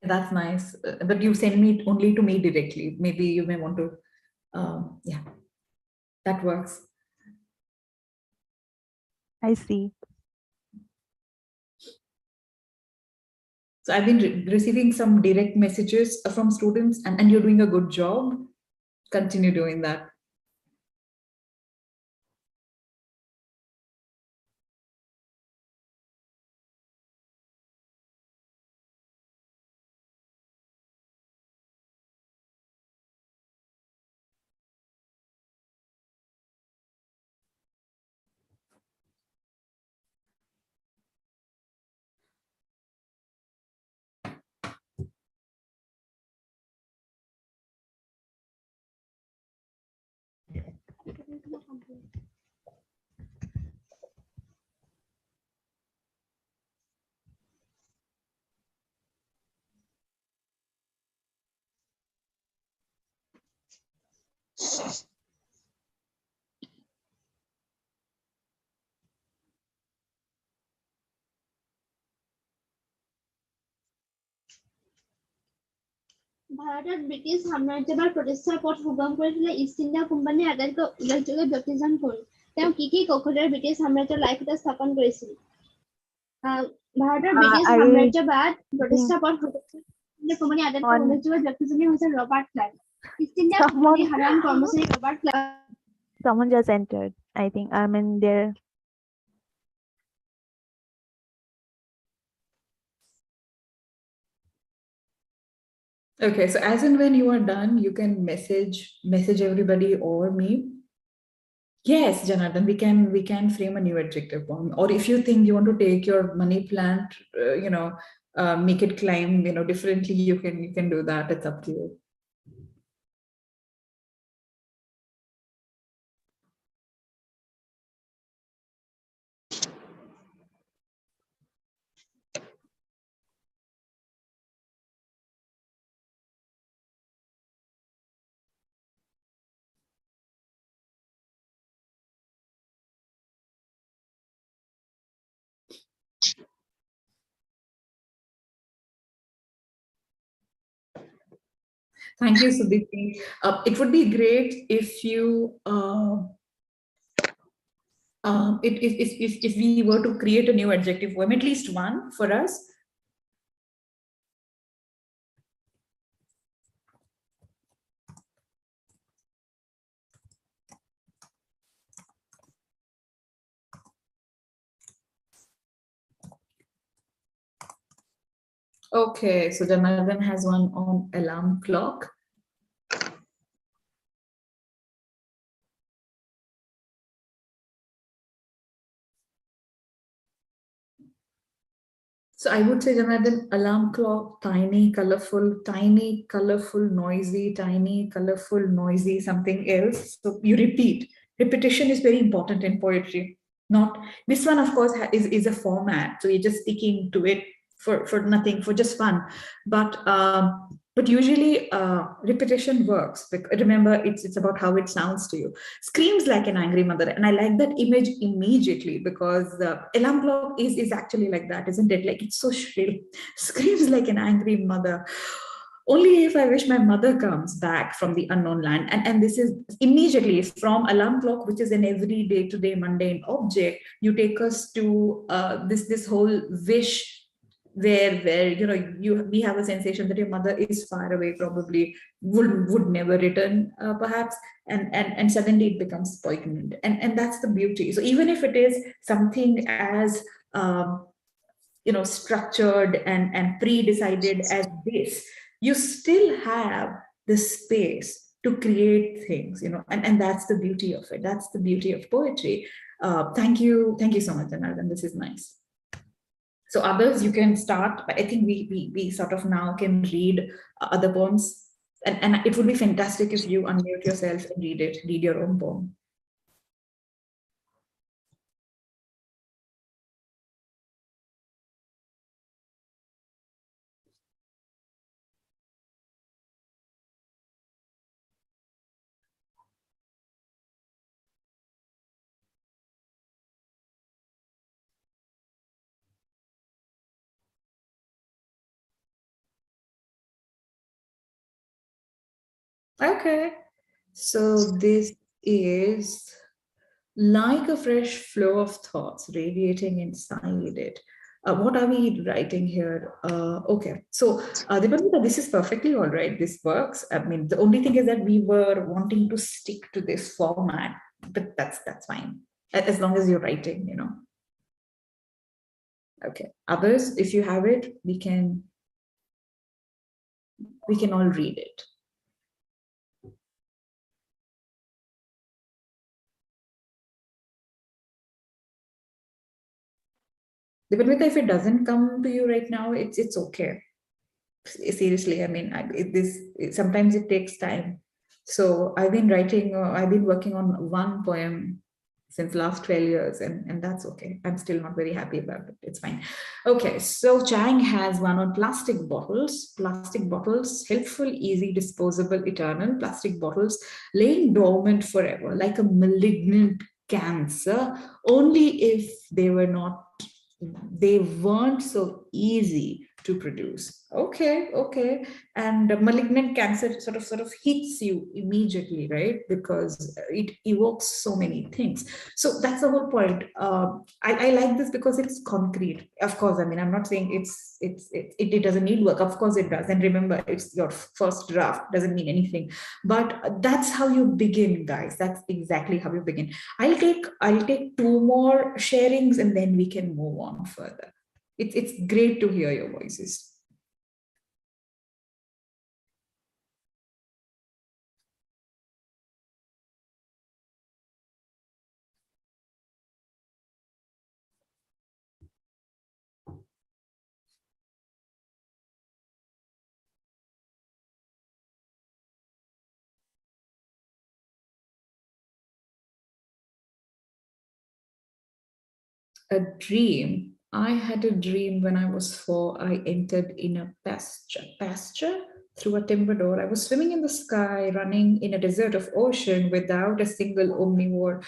That's nice. But you send me only to me directly. Maybe you may want to, yeah, that works. I see. So I've been receiving some direct messages from students, and you're doing a good job. Continue doing that. ভাৰতত British সাম্ৰাজ্যবাদ প্ৰতিষ্ঠাৰ পথ সুগম কৰিছিলে ইষ্ট India কোম্পানীৰ আটাইতকৈ উল্লেখযোগ্য ব্যক্তিজন কোন? তেওঁ কি কৌশলেৰে ব্ৰিটিছ সাম্ৰাজ্যৰ লাইফতে স্থাপন কৰিছিল? ভাৰতৰ ব্ৰিটিছ সাম্ৰাজ্যবাদ প্ৰতিষ্ঠাৰ পথ কোম্পানীৰ আটাইতকৈ উল্লেখযোগ্য ব্যক্তিজনেই হৈছে ৰবাৰ্ট ক্লাইভ। ইষ্ট ইণ্ডিয়া কোম্পানীৰ সাধাৰণ কৰ্মচাৰী Robert Clive. Someone just entered. I think I'm in there. Okay, so as and when you are done, you can message everybody or me. Yes, Janardhan, we can frame a new adjective bomb. Or if you think you want to take your money plant, make it climb, differently, you can do that. It's up to you. Thank you, Sudhiti. It would be great if you, if we were to create a new adjective form, at least one for us. Okay, so Janardhan has one on alarm clock. So I would say, Janardhan, alarm clock, tiny, colorful, noisy, tiny, colorful, noisy, something else. So you repeat. Repetition is very important in poetry. Not this one, of course, is a format. So you're just sticking to it for nothing, for just fun. But usually repetition works. Remember, it's about how it sounds to you. Screams like an angry mother. And I like that image immediately because the alarm clock is actually like that, isn't it? Like it's so shrill. Screams like an angry mother. Only if I wish my mother comes back from the unknown land. And this is immediately from alarm clock, which is an every day-to-day mundane object. You take us to this whole wish where we have a sensation that your mother is far away, probably would never return, perhaps, and suddenly it becomes poignant, and that's the beauty. So even if it is something as structured and pre-decided as this, you still have the space to create things, and that's the beauty of it. That's the beauty of poetry. Thank you so much, Janardhan. This is nice. So others, you can start. I think we sort of now can read other poems, and it would be fantastic if you unmute yourself and read your own poem. Okay. So this is like a fresh flow of thoughts radiating inside it. What are we writing here? Okay, so Deepamita, this is perfectly all right. This works. I mean, the only thing is that we were wanting to stick to this format, but that's fine as long as you're writing, you know. Okay, others, if you have it, we can all read it. Deepamita, if it doesn't come to you right now, it's okay. Seriously, I mean, sometimes it takes time. So I've been working on one poem since last 12 years, and that's okay. I'm still not very happy about it. It's fine. Okay, so Chang has one on plastic bottles, helpful, easy, disposable, eternal, plastic bottles, laying dormant forever, like a malignant cancer, only if they weren't so easy to produce. Okay. And malignant cancer sort of hits you immediately, right? Because it evokes so many things. So that's the whole point. I like this because it's concrete. Of course, I mean, I'm not saying it doesn't need work. Of course it does. And remember, it's your first draft, doesn't mean anything. But that's how you begin, guys. That's exactly how you begin. I'll take two more sharings and then we can move on further. It's great to hear your voices. A dream. I had a dream when I was 4. I entered in a pasture through a timber door. I was swimming in the sky, running in a desert of ocean without a single omnivore.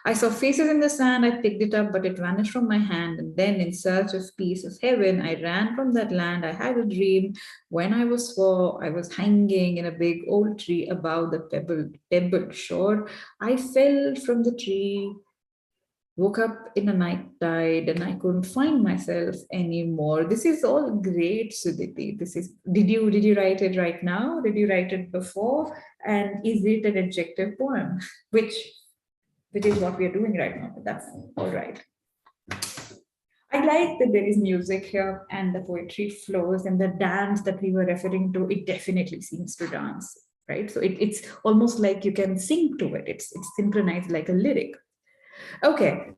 I saw faces in the sand. I picked it up, but it vanished from my hand. And then, in search of peace of heaven, I ran from that land. I had a dream. When I was 4, I was hanging in a big old tree above the pebbled shore. I fell from the tree, woke up in a night tide, and I couldn't find myself anymore. This is all great, Sudhiti. Did you write it right now? Did you write it before? And is it an adjective poem? Which is what we are doing right now, but that's all right. I like that there is music here and the poetry flows, and the dance that we were referring to, it definitely seems to dance, right? So it's almost like you can sing to it. It's synchronized like a lyric. Okay.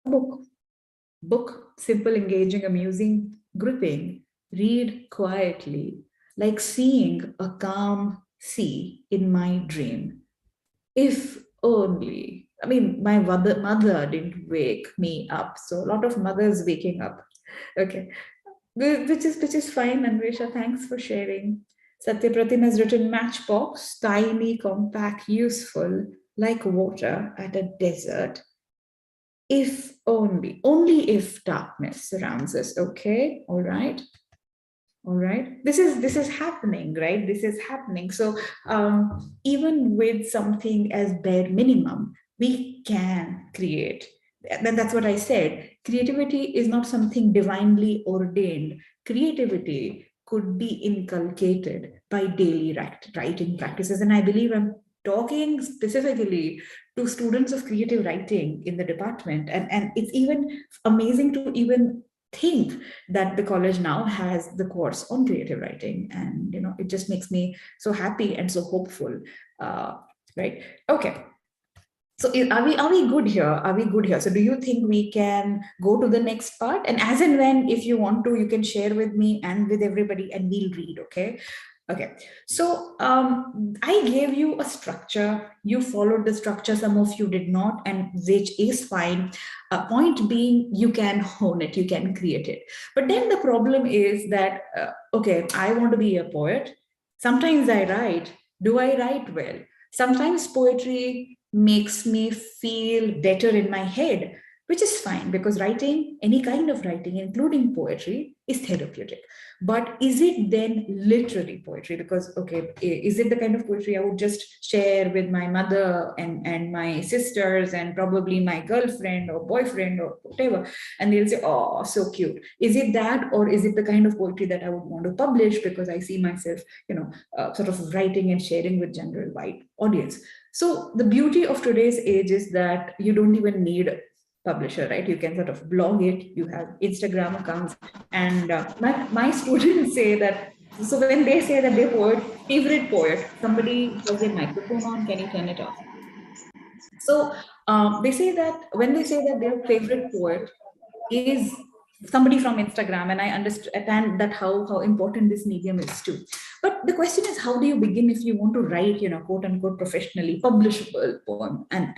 Book, simple, engaging, amusing, gripping. Read quietly, like seeing a calm sea in my dream. If only, I mean, my mother didn't wake me up. So a lot of mothers waking up. Okay, which is fine, Anvesha. Thanks for sharing. Satya Pratim has written matchbox, tiny, compact, useful, like water at a desert. If only if darkness surrounds us. Okay, all right. This is happening, right? This is happening. So even with something as bare minimum, we can create. And that's what I said. Creativity is not something divinely ordained. Creativity could be inculcated by daily writing practices. And I believe I'm talking specifically to students of creative writing in the department. And it's even amazing to even think that the college now has the course on creative writing, and it just makes me so happy and so hopeful, right? Okay, so are we good here? So do you think we can go to the next part, and as and when, if you want to, you can share with me and with everybody and we'll read. Okay, so I gave you a structure. You followed the structure. Some of you did not, and which is fine. Point being, you can hone it, you can create it. But then the problem is that, okay, I want to be a poet. Sometimes I write. Do I write well? Sometimes poetry makes me feel better in my head. which is fine because writing, any kind of writing, including poetry, is therapeutic. But is it then literary poetry? Because, okay, is it the kind of poetry I would just share with my mother and my sisters and probably my girlfriend or boyfriend or whatever? And they'll say, oh, so cute. Is it that, or is it the kind of poetry that I would want to publish because I see myself, sort of writing and sharing with general wide audience? So the beauty of today's age is that you don't even need publisher, right? You can sort of blog it, you have Instagram accounts, and my students say that, so when they say that their favorite poet, somebody has a microphone on, can you turn it off? So they say that when they say that their favorite poet is somebody from Instagram, and I understand that how important this medium is too. But the question is, how do you begin if you want to write, quote unquote, professionally publishable poem? And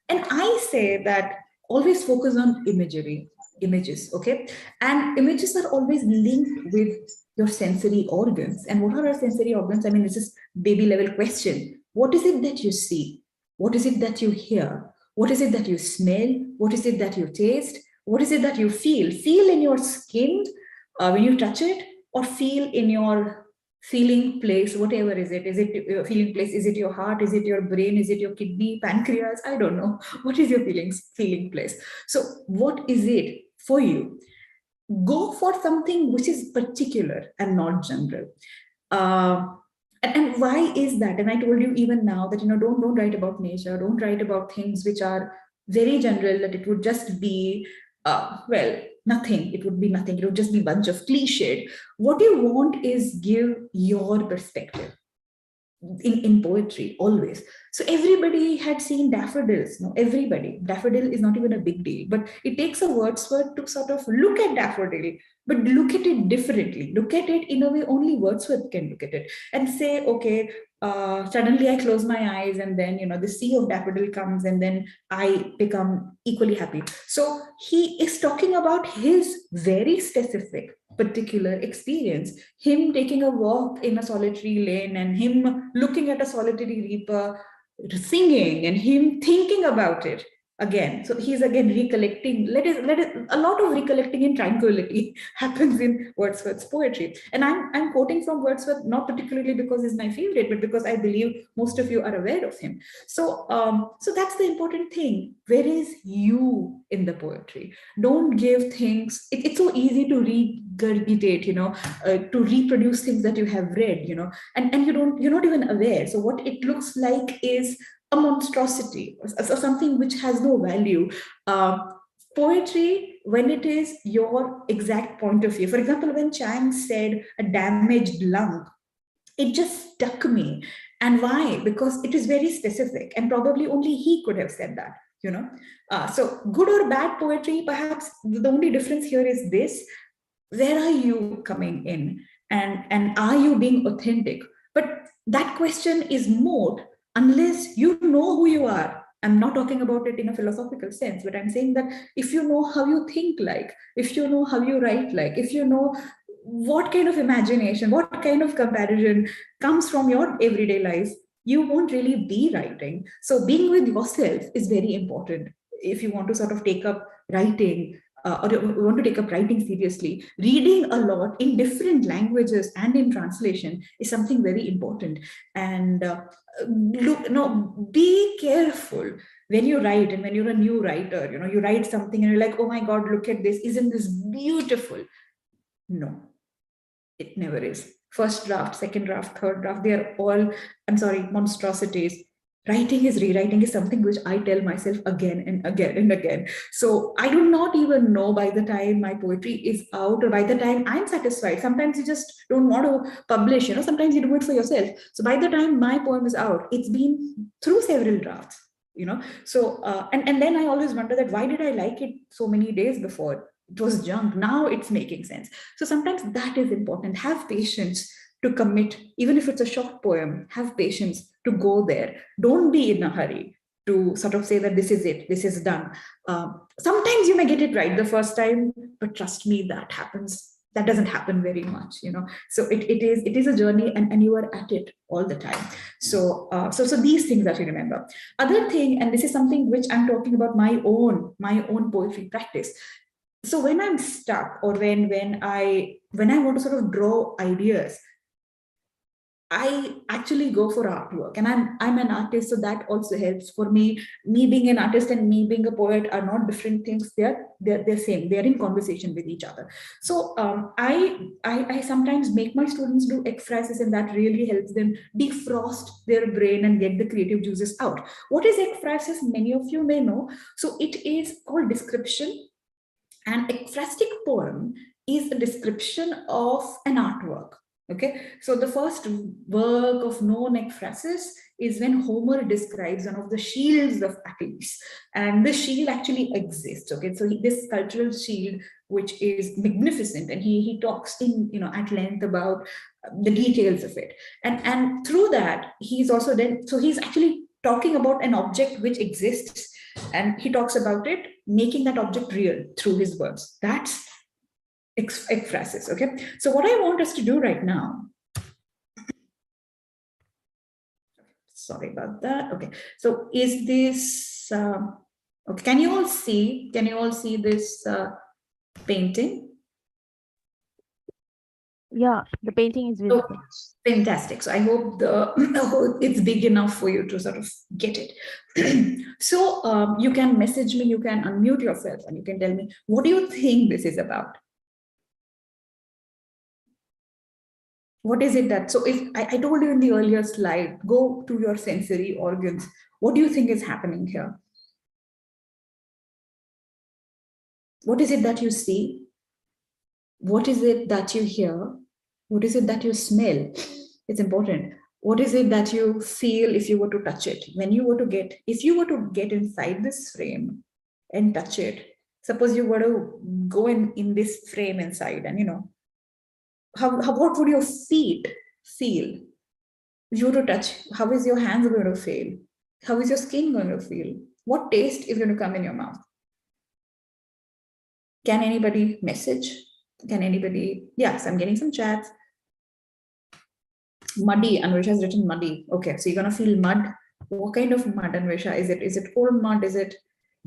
I say that always focus on images, okay? And images are always linked with your sensory organs. And what are our sensory organs? I mean, this is baby level question. What is it that you see? What is it that you hear? What is it that you smell? What is it that you taste? What is it that you feel? Feel in your skin when you touch it, or feel in your feeling place, whatever is it? Is it your feeling place? Is it your heart? Is it your brain? Is it your kidney, pancreas? I don't know. What is your feeling place? So what is it for you? Go for something which is particular and not general. And why is that? And I told you even now that, don't write about nature, don't write about things which are very general, that it would just be, nothing. It would be nothing. It would just be a bunch of cliched. What you want is give your perspective in poetry always. So everybody had seen daffodils. No, everybody. Daffodil is not even a big deal, but it takes a Wordsworth to sort of look at daffodil, but look at it differently. Look at it in a way only Wordsworth can look at it and say, okay, suddenly I close my eyes and then, the sea of daffodil comes and then I become equally happy. So he is talking about his very specific particular experience, him taking a walk in a solitary lane and him looking at a solitary reaper singing and him thinking about it again. So he's again recollecting. Let it a lot of recollecting in tranquility happens in Wordsworth's poetry. And I'm quoting from Wordsworth not particularly because he's my favorite, but because I believe most of you are aware of him. So so that's the important thing. Where is you in the poetry? Don't give things. It's so easy to regurgitate, to reproduce things that you have read, and you're not even aware. So what it looks like is a monstrosity, or something which has no value. Poetry, when it is your exact point of view. For example, when Chang said a damaged lung, it just stuck me. And why? Because it is very specific, and probably only he could have said that. So good or bad poetry, perhaps the only difference here is this: where are you coming in, and are you being authentic? But that question is moot unless you know who you are. I'm not talking about it in a philosophical sense, but I'm saying that if you know how you think like, if you know how you write like, if you know what kind of imagination, what kind of comparison comes from your everyday life, you won't really be writing. So being with yourself is very important if you want to sort of take up writing, or you want to take up writing seriously. Reading a lot in different languages and in translation is something very important. And be careful when you write, and when you're a new writer, you write something and you're like, oh my God, look at this, isn't this beautiful? No, it never is. First draft, second draft, third draft, they are all, I'm sorry, monstrosities. Writing is rewriting is something which I tell myself again and again and again. So I do not even know by the time my poetry is out or by the time I'm satisfied. Sometimes you just don't want to publish, sometimes you do it for yourself. So by the time my poem is out, it's been through several drafts, So, and then I always wonder that why did I like it so many days before? It was junk. Now it's making sense. So sometimes that is important. Have patience to commit, even if it's a short poem, have patience to go there. Don't be in a hurry to sort of say that this is it, this is done. Sometimes you may get it right the first time, but trust me, that happens that doesn't happen very much, so it is a journey, and you are at it all the time. So these things that you remember. Other thing, and this is something which I'm talking about my own poetry practice. So when I'm stuck, or when I want to sort of draw ideas, I actually go for artwork, and I'm an artist, so that also helps for me. Me being an artist and me being a poet are not different things. They're same. They're in conversation with each other. So I sometimes make my students do ekphrasis, and that really helps them defrost their brain and get the creative juices out. What is ekphrasis? Many of you may know. So it is called description, and ekphrastic poem is a description of an artwork. Okay, so the first work of known ekphrasis is when Homer describes one of the shields of Achilles, and the shield actually exists. Okay, so this cultural shield, which is magnificent, and he talks in at length about the details of it, and through that he's also he's actually talking about an object which exists, and he talks about it, making that object real through his words. That's ekphrasis. Okay, so what I want us to do right now, sorry about that. Okay, so is this okay, can you all see this painting? Yeah, the painting is visible. Oh, fantastic. So I hope it's big enough for you to sort of get it. So you can message me, you can unmute yourself, and you can tell me, what do you think this is about? What is it that, so if I told you in the earlier slide, go to your sensory organs. What do you think is happening here? What is it that you see? What is it that you hear? What is it that you smell? It's important. What is it that you feel if you were to touch it? If you were to get inside this frame and touch it, suppose you were to go in this frame inside, and what would your feet feel? If you were to touch, how is your hands going to feel? How is your skin going to feel? What taste is going to come in your mouth? Can anybody message? Can anybody? Yes, I'm getting some chats. Muddy, Anvisha has written muddy. Okay, so you're going to feel mud. What kind of mud, Anvisha? Is it cold mud? Is it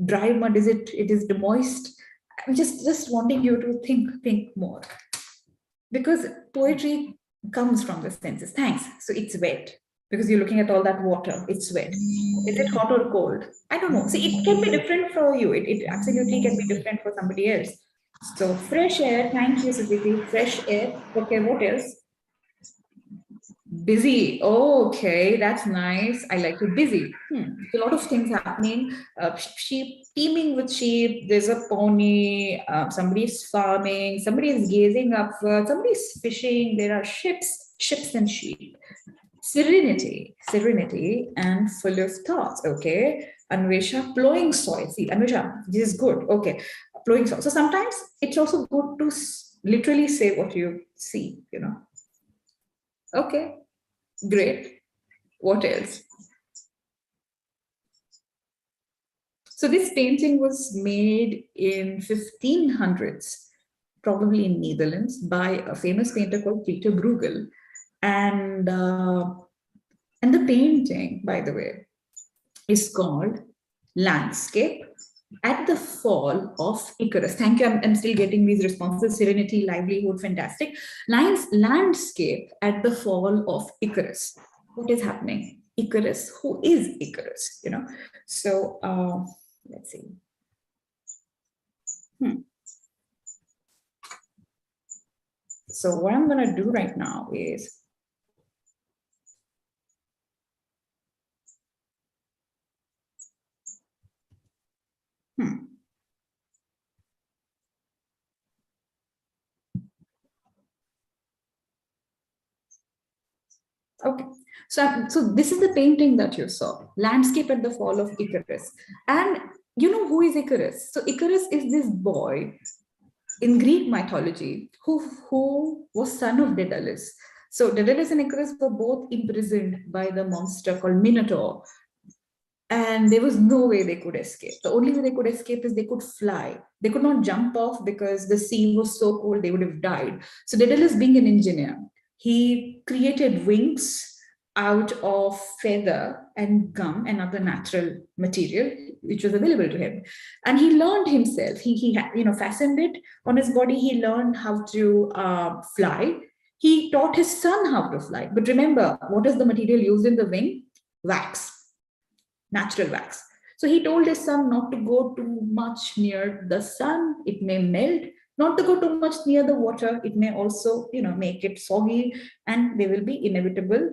dry mud? Is it moist? I'm just wanting you to think more. Because poetry comes from the senses. Thanks. So it's wet, because you're looking at all that water. It's wet. Is it hot or cold? I don't know. See, it can be different for you. It absolutely can be different for somebody else. So fresh air. Thank you, Suzuki. Fresh air. Okay, what else? Busy. Oh, okay, that's nice. I like it. Busy. A lot of things happening. Sheep, teeming with sheep. There's a pony. Somebody's farming. Somebody is gazing upward. Somebody's fishing. There are ships and sheep. Serenity, and full of thoughts. Okay, Anvesha, plowing soil. See, Anvesha, this is good. Okay, plowing soil. So sometimes it's also good to literally say what you see. Okay. Great. What else? So this painting was made in 1500s, probably in Netherlands, by a famous painter called Peter Bruegel. And the painting, by the way, is called Landscape at the Fall of Icarus. Thank you. I'm still getting these responses. Serenity, livelihood, fantastic. Landscape at the Fall of Icarus. What is happening? Icarus. Who is Icarus? So let's see. So what I'm going to do right now is okay. So this is the painting that you saw, Landscape at the Fall of Icarus. And you know who is Icarus? So Icarus is this boy in Greek mythology who was son of Daedalus. So Daedalus and Icarus were both imprisoned by the monster called Minotaur. and there was no way they could escape. The only way they could escape is they could fly. They could not jump off because the sea was so cold they would have died. So Daedalus, being an engineer, he created wings out of feather and gum and other natural material which was available to him, and he learned himself. He fastened it on his body. He learned how to fly. He taught his son how to fly. But remember, what is the material used in the wing? Wax, natural wax. So he told his son not to go too much near the sun, it may melt. Not to go too much near the water, it may also make it soggy, and there will be inevitable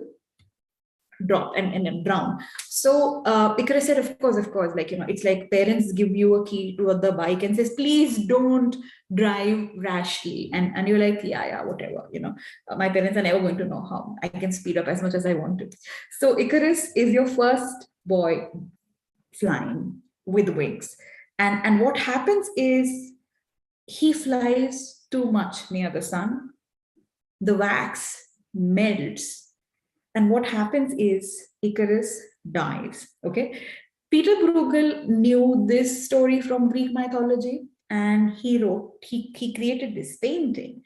drop and drown. So Icarus said, of course, like, it's like parents give you a key to the bike and says, please don't drive rashly. And you're like, yeah, whatever, my parents are never going to know how I can speed up as much as I want to. So Icarus is your first boy flying with wings. And what happens is he flies too much near the sun. The wax melts. And what happens is Icarus dies. Okay. Peter Bruegel knew this story from Greek mythology, and he created this painting.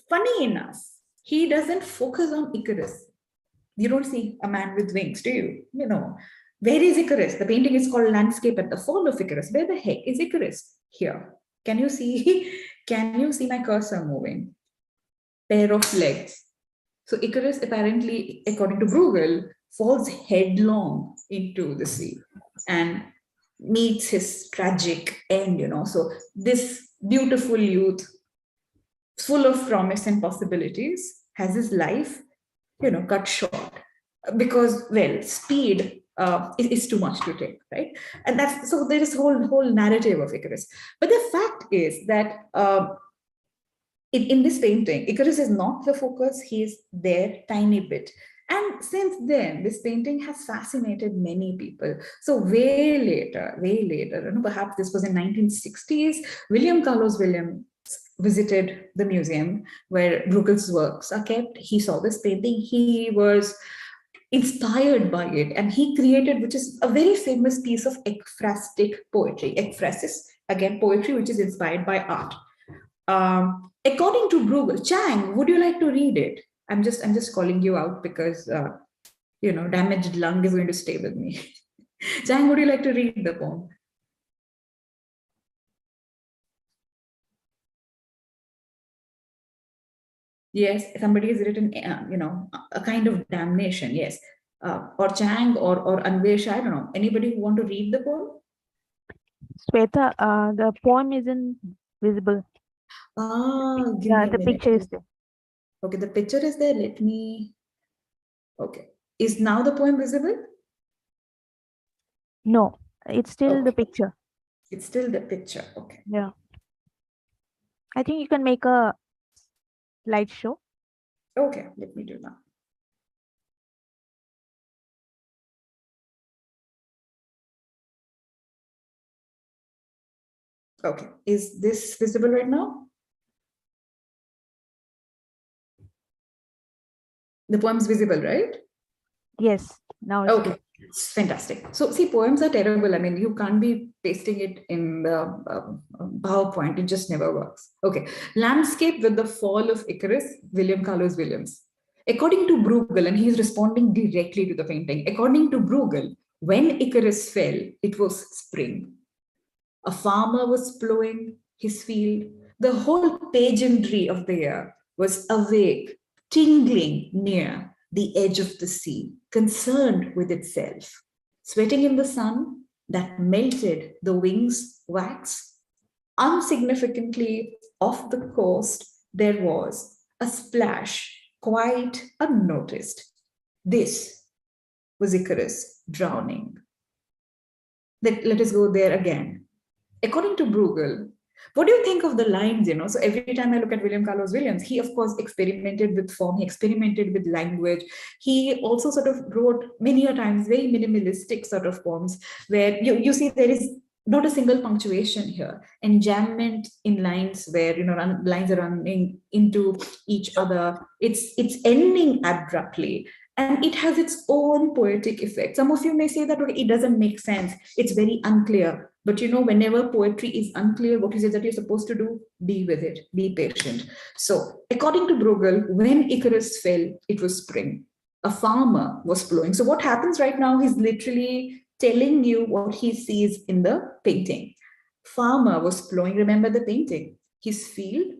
Funny enough, he doesn't focus on Icarus. You don't see a man with wings, do you? Where is Icarus? The painting is called Landscape at the Fall of Icarus. Where the heck is Icarus? Here. Can you see my cursor moving? Pair of legs. So Icarus, apparently, according to Bruegel, falls headlong into the sea and meets his tragic end, So this beautiful youth, full of promise and possibilities, has his life, cut short because, well, speed is too much to take, right? And so there is whole narrative of Icarus. But the fact is that in this painting, Icarus is not the focus. He is there tiny bit. And since then, this painting has fascinated many people. So way later, perhaps this was in 1960s, William Carlos Williams visited the museum where Bruegel's works are kept. He saw this painting. He was inspired by it, and he created, which is a very famous piece of ekphrastic poetry. Ekphrasis, again, poetry which is inspired by art. According to Bruegel, Chang, would you like to read it? I'm just calling you out because damaged lung is going to stay with me. Chang, would you like to read the poem? Yes, somebody has written, a kind of damnation. Yes, or Chang or Anvesh. I don't know. Anybody who want to read the poem? Sweta, the poem isn't visible. The picture is there. Okay, the picture is there. Let me. Okay, is now the poem visible? No, it's still the picture. It's still the picture. Okay. Yeah. I think you can make a slideshow. Okay, let me do that. Okay, is this visible right now? The poem is visible, right? Yes, now it's okay. It's fantastic. So see, poems are terrible. I mean, you can't be pasting it in the PowerPoint. It just never works. Okay. Landscape with the Fall of Icarus, William Carlos Williams. According to Bruegel, and he's responding directly to the painting. According to Bruegel, when Icarus fell, it was spring. A farmer was plowing his field. The whole pageantry of the year was awake, tingling near the edge of the sea, concerned with itself, sweating in the sun that melted the wings' wax. Insignificantly off the coast, there was a splash, quite unnoticed. This was Icarus drowning. Let us go there again. According to Bruegel, what do you think of the lines, So every time I look at William Carlos Williams, he, of course, experimented with form. He experimented with language. He also sort of wrote many a times very minimalistic sort of poems where you see there is not a single punctuation here. Enjambment in lines where, lines are running into each other. It's ending abruptly. And it has its own poetic effect. Some of you may say that, okay, it doesn't make sense. It's very unclear. But you know, whenever poetry is unclear, what is it that you're supposed to do? Be with it, be patient. So according to Bruegel, when Icarus fell, it was spring. A farmer was plowing. So what happens right now, he's literally telling you what he sees in the painting. Farmer was plowing, remember the painting, his field.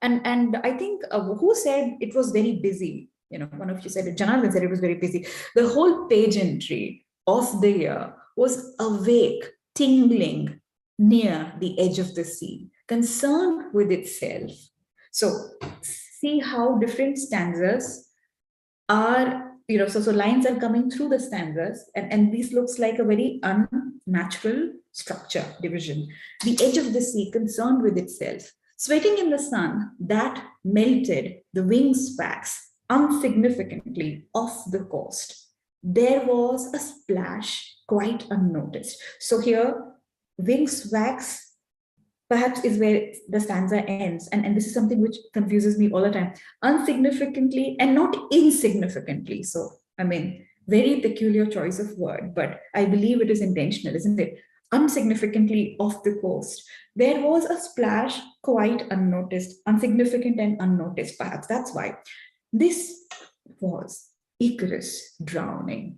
And I think, who said it was very busy? You know, one of you said it, Janardan said it was very busy. The whole pageantry of the year was awake, tingling near the edge of the sea, concerned with itself. So see how different stanzas are, you know, so lines are coming through the stanzas, and this looks like a very unnatural structure, division. The edge of the sea, concerned with itself, sweating in the sun that melted the wings wax insignificantly off the coast. There was a splash quite unnoticed. So here, wings wax perhaps is where the stanza ends. And this is something which confuses me all the time. Insignificantly and not insignificantly. So, I mean, very peculiar choice of word, but I believe it is intentional, isn't it? Insignificantly off the coast. There was a splash quite unnoticed, insignificant and unnoticed, perhaps. That's why. This was Icarus drowning.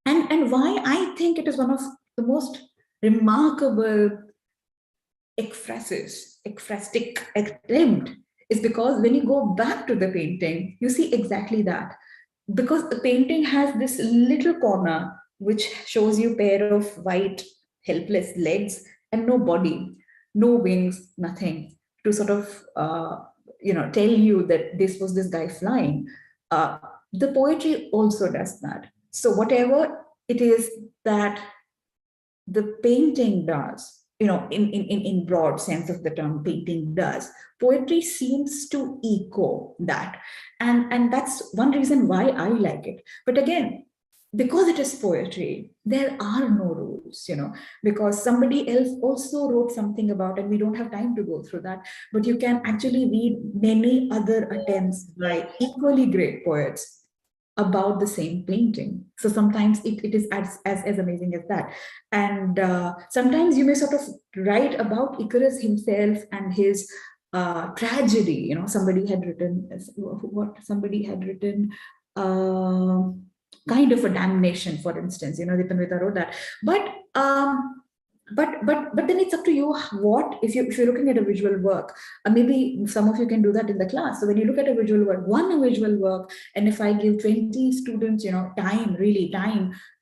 And why I think it is one of the most remarkable ekphrastic attempt is because when you go back to the painting, you see exactly that. Because the painting has this little corner which shows you a pair of white, helpless legs and no body, no wings, nothing to sort of, tell you that this was this guy flying. The poetry also does that. So whatever it is that the painting does, you know, in broad sense of the term, painting does, poetry seems to echo that. And that's one reason why I like it. But again, because it is poetry, there are no rules, you know, because somebody else also wrote something about, and we don't have time to go through that, but you can actually read many other attempts by equally great poets about the same painting. So sometimes it is as amazing as that. And sometimes you may sort of write about Icarus himself and his tragedy. You know, somebody had written kind of a damnation, for instance. You know, Dipanvita wrote that. But then it's up to you what, if you're looking at a visual work, maybe some of you can do that in the class. So when you look at a visual work, one visual work, and if I give 20 students, you know, time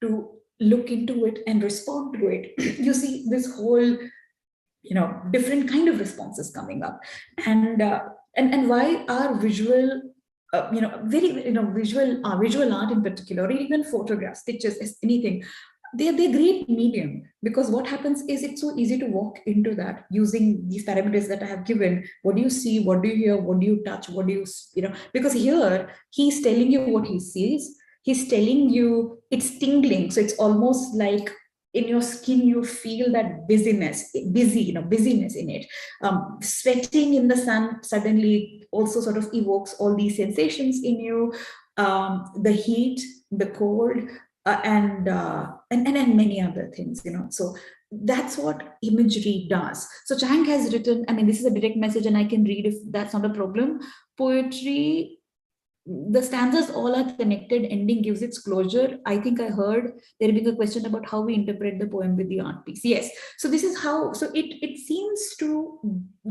to look into it and respond to it, you see this whole, you know, different kind of responses coming up. And why are visual visual art in particular, or even photographs, pictures, anything, they're great medium, because what happens is it's so easy to walk into that using these parameters that I have given. What do you see? What do you hear? What do you touch? What do you know, because here he's telling you what he sees. He's telling you it's tingling. So it's almost like in your skin, you feel that busyness in it. Sweating in the sun suddenly also sort of evokes all these sensations in you. The heat, the cold, and many other things, you know. So that's what imagery does. So Chang has written, I mean, this is a direct message and I can read if that's not a problem. Poetry, the stanzas all are connected, ending gives its closure. I think I heard there being a question about how we interpret the poem with the art piece. Yes, so this is how, so it seems to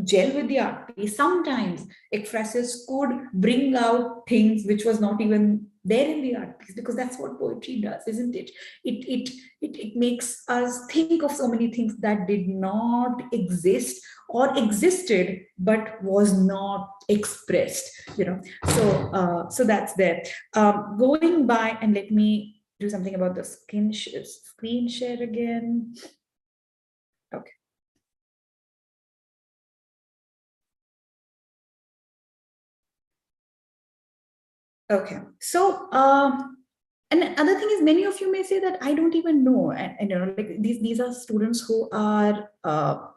gel with the art piece. Sometimes ekphrasis could bring out things which was not even there in the art piece, because that's what poetry does, isn't it? It makes us think of so many things that did not exist or existed but was not expressed, you know. So that's there. Going by, and let me do something about the screen share again. Okay. Okay, so and another thing is, many of you may say that I don't even know, and you know, like these are students who are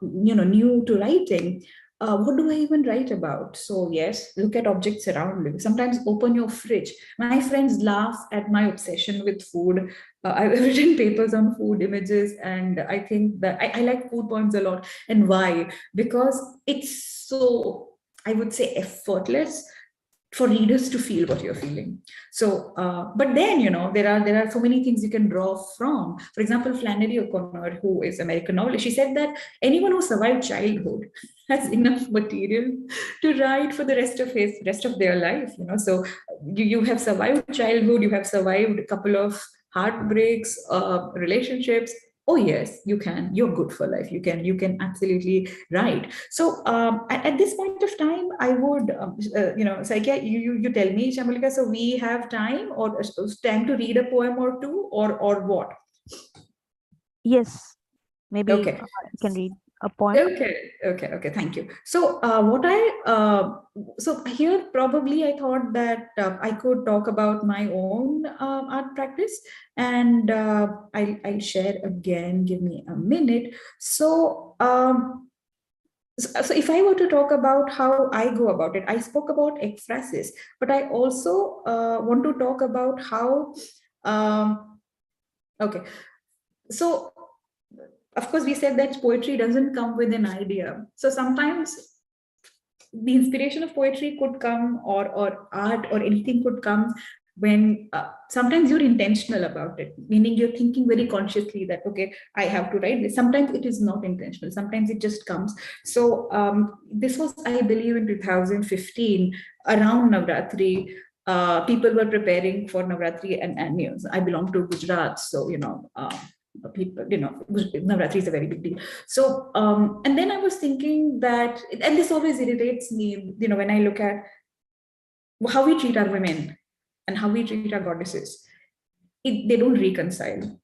new to writing. what do I even write about? So yes, look at objects around you. Sometimes open your fridge. My friends laugh at my obsession with food. I've written papers on food images, and I think that I like food poems a lot. And why? Because it's so, I would say, effortless for readers to feel what you're feeling. So, but then, there are so many things you can draw from. For example, Flannery O'Connor, who is American novelist, she said that anyone who survived childhood has enough material to write for the rest of their life. So you have survived childhood, you have survived a couple of heartbreaks, relationships. Oh yes, you can. You're good for life. You can absolutely write. So at this point of time, I would, Saikya, you tell me, Shamalika. So we have time or time to read a poem or two, or what? Yes, maybe Okay. you can read a poem. Okay. Thank you. So so here probably I thought that I could talk about my own art practice, and I'll share again. Give me a minute. So if I were to talk about how I go about it, I spoke about ekphrasis, but I also want to talk about how. Okay, so of course, we said that poetry doesn't come with an idea. So sometimes the inspiration of poetry could come, or art or anything could come when sometimes you're intentional about it, meaning you're thinking very consciously that, okay, I have to write this. Sometimes it is not intentional. Sometimes it just comes. So this was, I believe, in 2015, around Navratri. People were preparing for Navratri, and I belong to Gujarat, so people, Navratri is a very big deal. So and then I was thinking that, and this always irritates me, when I look at how we treat our women and how we treat our goddesses, they don't reconcile,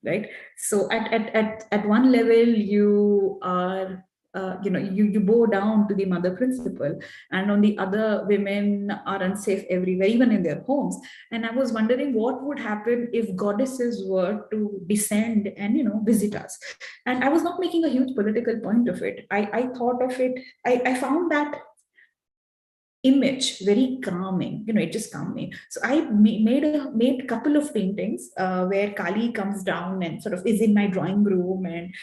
right? So at one level, you are you bow down to the mother principle, and on the other, women are unsafe everywhere, even in their homes. And I was wondering what would happen if goddesses were to descend and visit us. And I was not making a huge political point of it. I thought of it, I found that image very calming. It just calmed me. So I made a couple of paintings where Kali comes down and sort of is in my drawing room, and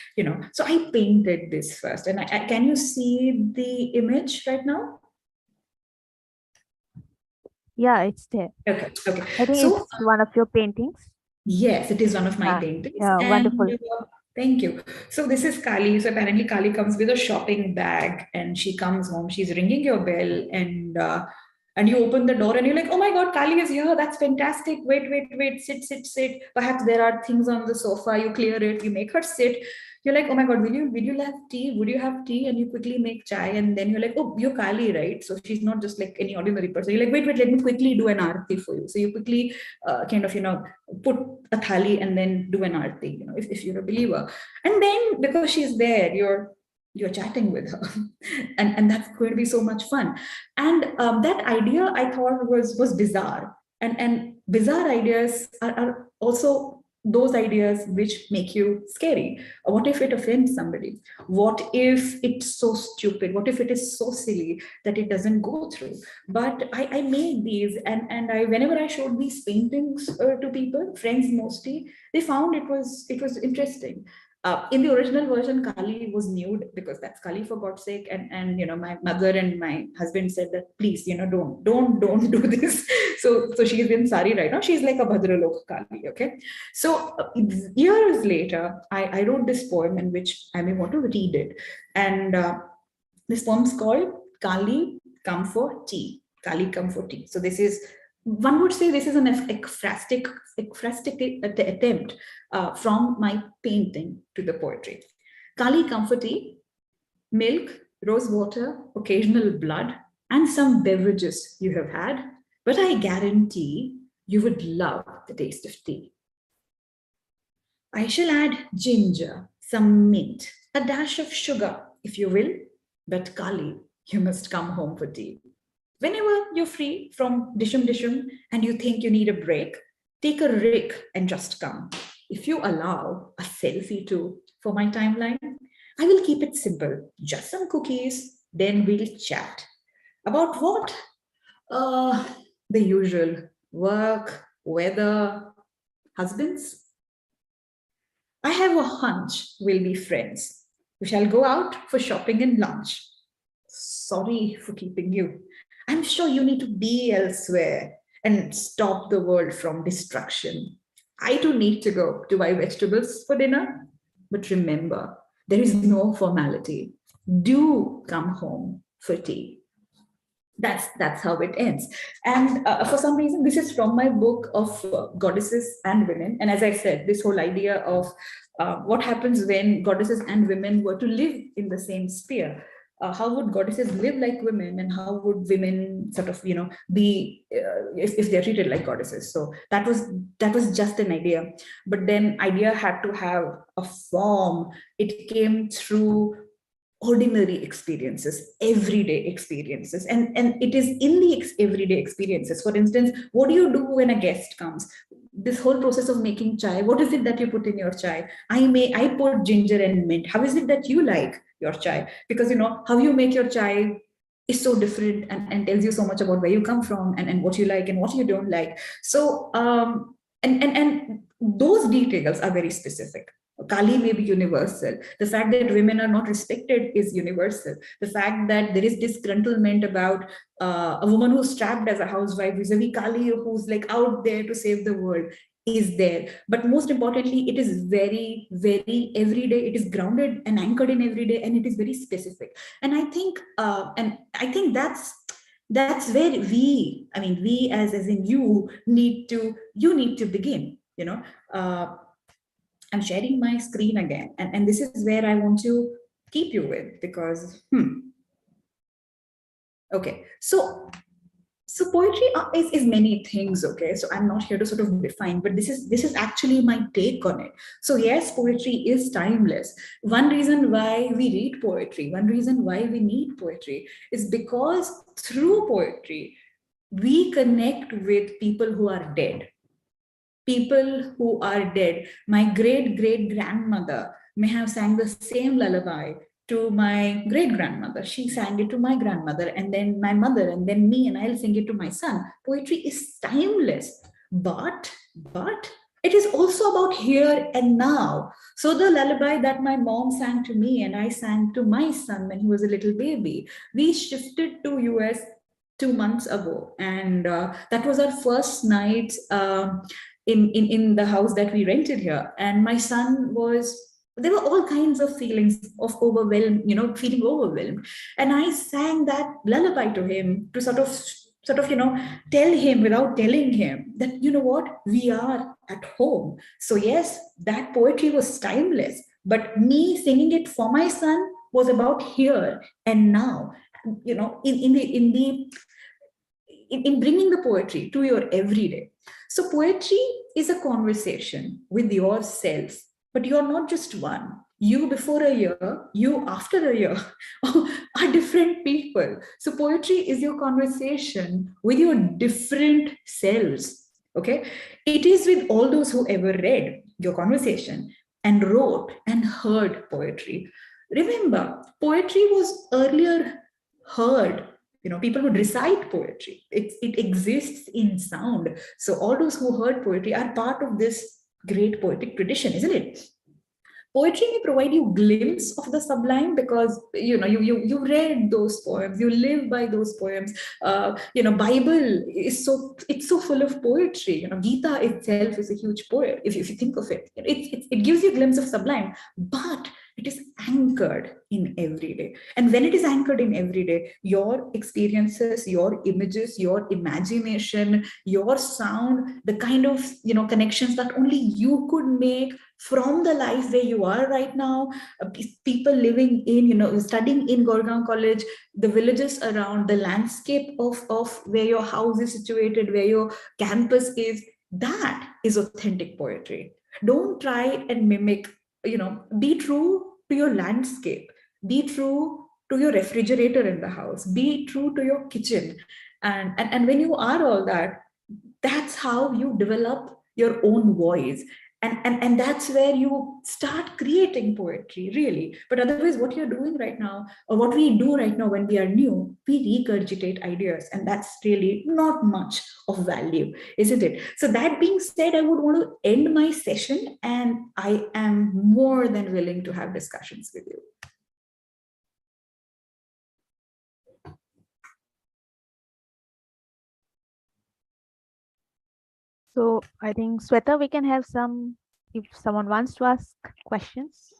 so I painted this first. And can you see the image right now? Yeah, it's there. Okay. I think So it's one of your paintings. yes, it is one of my paintings. Yeah, wonderful. Thank you. So this is Kali. So apparently Kali comes with a shopping bag, and she comes home. She's ringing your bell, and you open the door and you're like, oh my God, Kali is here. That's fantastic. Wait. Sit. Perhaps there are things on the sofa. You clear it. You make her sit. You're like, oh my God, will you have tea? Would you have tea? And you quickly make chai. And then you're like, oh, you're Kali, right? So she's not just like any ordinary person. You're like, wait, let me quickly do an aarti for you. So you quickly kind of, put a thali and then do an aarti, if you're a believer. And then because she's there, you're chatting with her, and that's going to be so much fun. And that idea I thought was bizarre, and bizarre ideas are also those ideas which make you scary. What if it offends somebody? What if it's so stupid? What if it is so silly that it doesn't go through? But I made these, and whenever I showed these paintings to people, friends mostly, they found it was interesting. In the original version, Kali was nude, because that's Kali, for God's sake. And my mother and my husband said that, please, don't do this. So she's in sari right now. She's like a Bhadralok Kali. Okay. So years later, I wrote this poem in which I may want to read it. And this poem's called Kali Come for Tea. Kali Come for Tea. So this is, one would say, this is an ekphrastic attempt from my painting to the poetry. Kali Come for Tea, milk, rose water, occasional blood, and some beverages you have had, but I guarantee you would love the taste of tea. I shall add ginger, some mint, a dash of sugar, if you will, but Kali, you must come home for tea. Whenever you're free from dishum and you think you need a break, take a rick and just come. If you allow a selfie too for my timeline, I will keep it simple. Just some cookies, Then we'll chat. About what? The usual: work, weather, husbands. I have a hunch we'll be friends. We shall go out for shopping and lunch. Sorry for keeping you. I'm sure you need to be elsewhere and stop the world from destruction. I too need to go to buy vegetables for dinner. But remember, there is no formality. Do come home for tea. That's how it ends. And for some reason, this is from my book of Goddesses and Women. And as I said, this whole idea of what happens when goddesses and women were to live in the same sphere. How would goddesses live like women, and how would women sort of, be if they're treated like goddesses? So that was just an idea. But then idea had to have a form. It came through ordinary experiences, everyday experiences, and it is in the everyday experiences. For instance, what do you do when a guest comes? This whole process of making chai, what is it that you put in your chai? I put ginger and mint. How is it that you like your chai? Because how you make your chai is so different, and tells you so much about where you come from, and what you like and what you don't like. So and those details are very specific. Kali may be universal. The fact that women are not respected is universal. The fact that there is disgruntlement about a woman who's trapped as a housewife vis-a-vis Kali, who's like out there to save the world, is there. But most importantly, it is very, very everyday. It is grounded and anchored in everyday, and it is very specific. And I think that's where we as in you need to begin. I'm sharing my screen again, and this is where I want to keep you with, because okay, so poetry is many things. Okay, so I'm not here to sort of define, but this is actually my take on it. So yes, poetry is timeless. One reason why we read poetry, one reason why we need poetry, is because through poetry we connect with people who are dead. People who are dead. My great-great-grandmother may have sang the same lullaby to my great-grandmother. She sang it to my grandmother, and then my mother, and then me, and I'll sing it to my son. Poetry is timeless, but it is also about here and now. So the lullaby that my mom sang to me and I sang to my son when he was a little baby, we shifted to US 2 months ago, and that was our first night in the house that we rented here. And my son there were all kinds of feelings of overwhelmed, feeling overwhelmed. And I sang that lullaby to him to sort of tell him without telling him that, what, we are at home. So yes, that poetry was timeless, but me singing it for my son was about here and now, in bringing the poetry to your everyday. So poetry is a conversation with yourself, but you're not just one. You before a year, you after a year are different people. So poetry is your conversation with your different selves. Okay, it is with all those who ever read your conversation and wrote and heard poetry. Remember, poetry was earlier heard. People would recite poetry. It exists in sound. So all those who heard poetry are part of this great poetic tradition, isn't it? Poetry may provide you glimpse of the sublime because you read those poems, you live by those poems. Bible is so full of poetry. Gita itself is a huge poem if you think of it. It gives you a glimpse of sublime, but it is anchored in everyday. And when it is anchored in everyday, your experiences, your images, your imagination, your sound, the kind of connections that only you could make from the life where you are right now, people living in, studying in Gorgaon College, the villages around, the landscape of where your house is situated, where your campus is, that is authentic poetry. Don't try and mimic, be true to your landscape, be true to your refrigerator in the house, be true to your kitchen. And when you are all that, that's how you develop your own voice. And that's where you start creating poetry, really. But otherwise, what you're doing right now, or what we do right now when we are new, we regurgitate ideas, and that's really not much of value, isn't it? So that being said, I would want to end my session, and I am more than willing to have discussions with you. So I think, Sweta, we can have some, if someone wants to ask questions.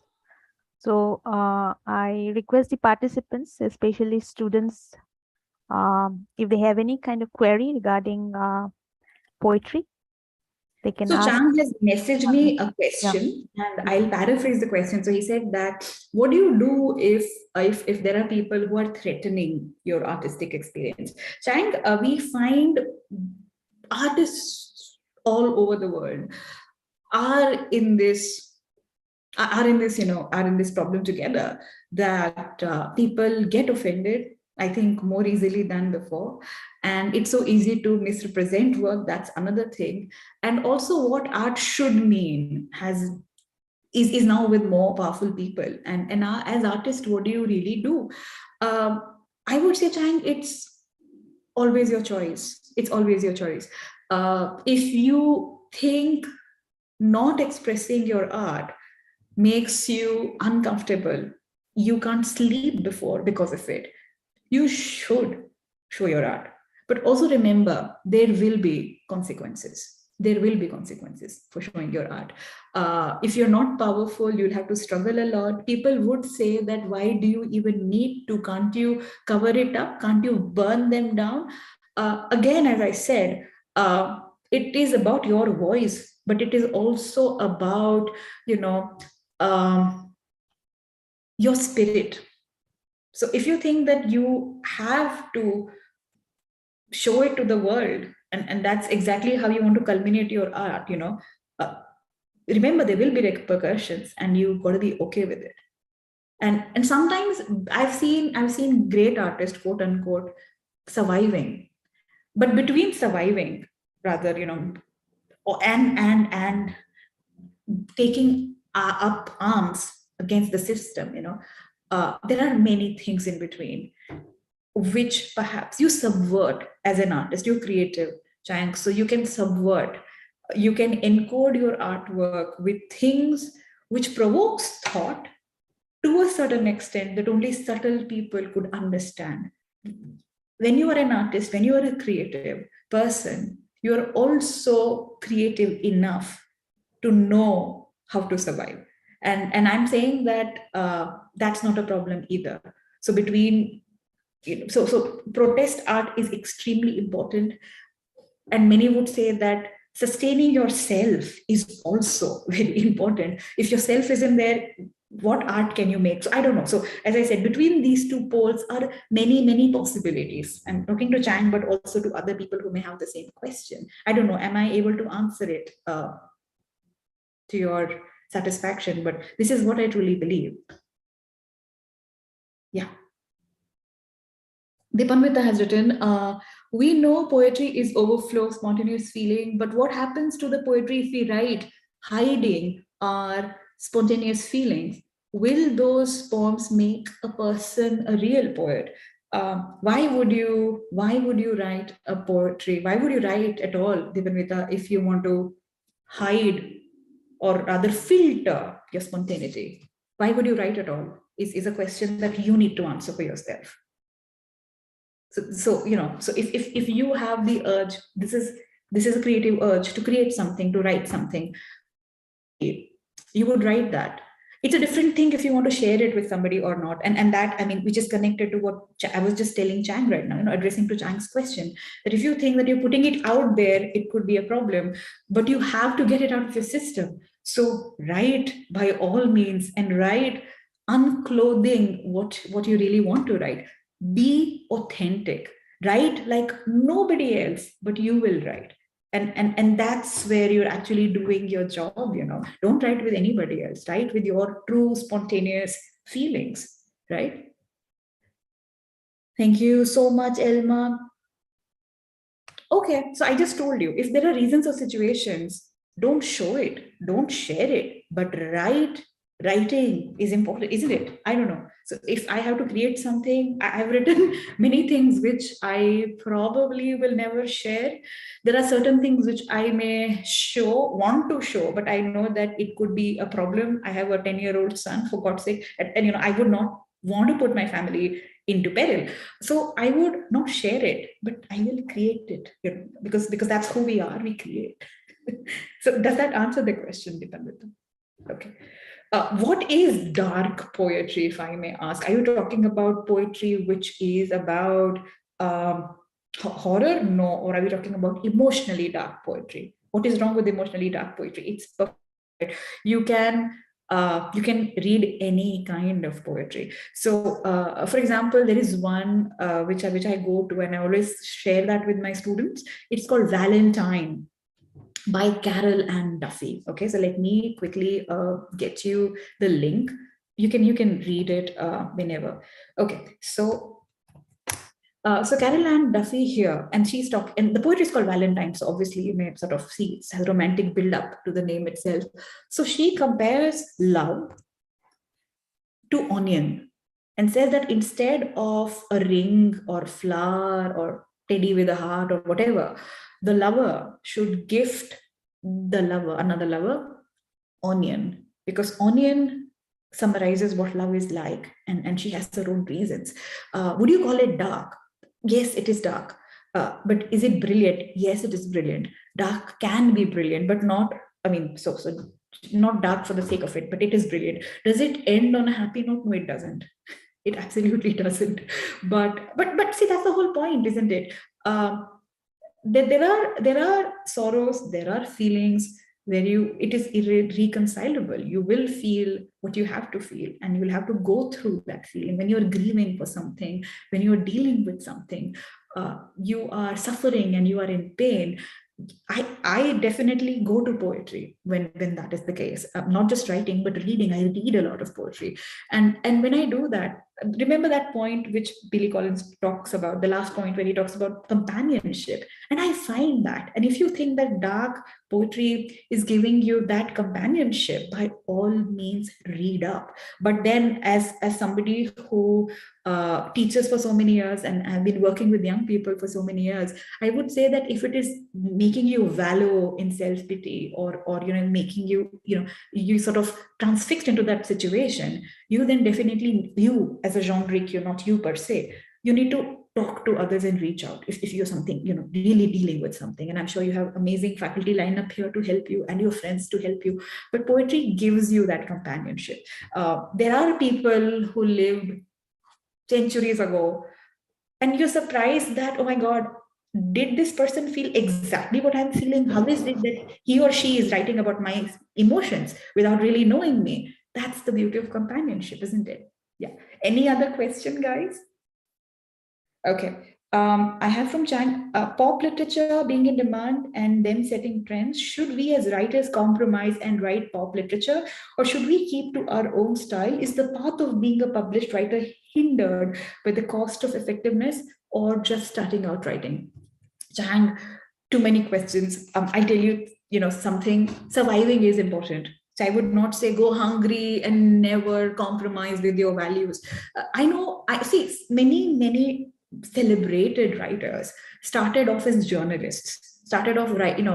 So I request the participants, especially students, if they have any kind of query regarding poetry, they can So ask. Chang has messaged me a question, and I'll paraphrase the question. So he said that, what do you do if there are people who are threatening your artistic experience? Chang, we find artists all over the world are in this problem together, that people get offended, I think, more easily than before. And it's so easy to misrepresent work. That's another thing. And also, what art should mean is now with more powerful people. And as artists, what do you really do? I would say, Chang, it's always your choice. It's always your choice. If you think not expressing your art makes you uncomfortable, you can't sleep because of it, you should show your art. But also remember, there will be consequences. There will be consequences for showing your art. If you're not powerful, you'll have to struggle a lot. People would say that, why do you even need to? Can't you cover it up? Can't you burn them down? Again, as I said, it is about your voice, but it is also about, your spirit. So if you think that you have to show it to the world, and that's exactly how you want to culminate your art, remember, there will be repercussions, and you've got to be okay with it. And sometimes I've seen great artists, quote unquote, surviving. But between surviving, rather, and taking up arms against the system, there are many things in between, which perhaps you subvert as an artist. You're creative, Chang, so you can subvert. You can encode your artwork with things which provokes thought to a certain extent that only subtle people could understand. When you are an artist, when you are a creative person, you are also creative enough to know how to survive. And I'm saying that that's not a problem either. So so protest art is extremely important. And many would say that sustaining yourself is also very important. If yourself isn't there, what art can you make? So I don't know. So as I said, between these two poles are many, many possibilities. I'm talking to Chang, but also to other people who may have the same question. I don't know, am I able to answer it to your satisfaction? But this is what I truly believe. Yeah. Dipanvita has written, we know poetry is overflow, spontaneous feeling, but what happens to the poetry if we write hiding our spontaneous feelings? Will those poems make a person a real poet? Why would you write a poetry? Why would you write at all, Dipanvita, if you want to hide or rather filter your spontaneity? Why would you write at all? Is a question that you need to answer for yourself. So if you have the urge, this is a creative urge to create something, to write something, you would write that. It's a different thing if you want to share it with somebody or not. And that, I mean, which is connected to what I was just telling Chang right now, addressing to Chang's question, that if you think that you're putting it out there, it could be a problem, but you have to get it out of your system. So write by all means, and write unclothing what you really want to write. Be authentic, write like nobody else, but you will write. And that's where you're actually doing your job. Don't write with anybody else, write with your true spontaneous feelings, right? Thank you so much, Elma. Okay, so I just told you, if there are reasons or situations don't show it, don't share it, but writing is important, isn't it? I don't know. So if I have to create something, I've written many things which I probably will never share. There are certain things which I may want to show, but I know that it could be a problem. I have a 10-year-old son, for God's sake, and I would not want to put my family into peril. So I would not share it, but I will create it, because that's who we are, we create. So does that answer the question, Dipandita? Okay. What is dark poetry, if I may ask? Are you talking about poetry which is about horror? No. Or are we talking about emotionally dark poetry? What is wrong with emotionally dark poetry? It's perfect. You can read any kind of poetry. So, for example, there is one which I go to, and I always share that with my students. It's called Valentine by Carol and Duffy. Okay, so let me quickly get you the link. You can read it whenever. Okay, so Carol Ann Duffy here, and she's talking, and the poetry is called Valentine, so obviously you may sort of see it has romantic build-up to the name itself. So she compares love to onion and says that instead of a ring or flower or teddy with a heart or whatever, the lover should gift the lover, another lover, onion, because onion summarizes what love is like, and she has her own reasons. Would you call it dark? Yes, it is dark. But is it brilliant? Yes, it is brilliant. Dark can be brilliant, but not, so not dark for the sake of it, but it is brilliant. Does it end on a happy note? No, it doesn't. It absolutely doesn't. But see, that's the whole point, isn't it? There are sorrows, there are feelings where it is irreconcilable. You will feel what you have to feel, and you will have to go through that feeling when you're grieving for something, when you're dealing with something, you are suffering and you are in pain. I definitely go to poetry when that is the case. Not just writing, but reading. I read a lot of poetry. And when I do that, remember that point which Billy Collins talks about, the last point where he talks about companionship. And I find that. And if you think that dark poetry is giving you that companionship, by all means, read up. But then as somebody who teaches for so many years and I've been working with young people for so many years, I would say that if it is making you wallow in self-pity or making you sort of transfixed into that situation, you then definitely, you as a genre-geek, you're not you per se, you need to talk to others and reach out if you're something, really dealing with something. And I'm sure you have amazing faculty lineup here to help you and your friends to help you. But poetry gives you that companionship. There are people who lived centuries ago, and you're surprised that, oh my God, did this person feel exactly what I'm feeling? How is it that he or she is writing about my emotions without really knowing me? That's the beauty of companionship, isn't it? Yeah. Any other question, guys? Okay. I have from Chang, pop literature being in demand and them setting trends. Should we as writers compromise and write pop literature, or should we keep to our own style? Is the path of being a published writer hindered by the cost of effectiveness or just starting out writing? Chang, too many questions. I tell you, something, surviving is important. So I would not say go hungry and never compromise with your values. I see many celebrated writers started off as journalists, started off writing.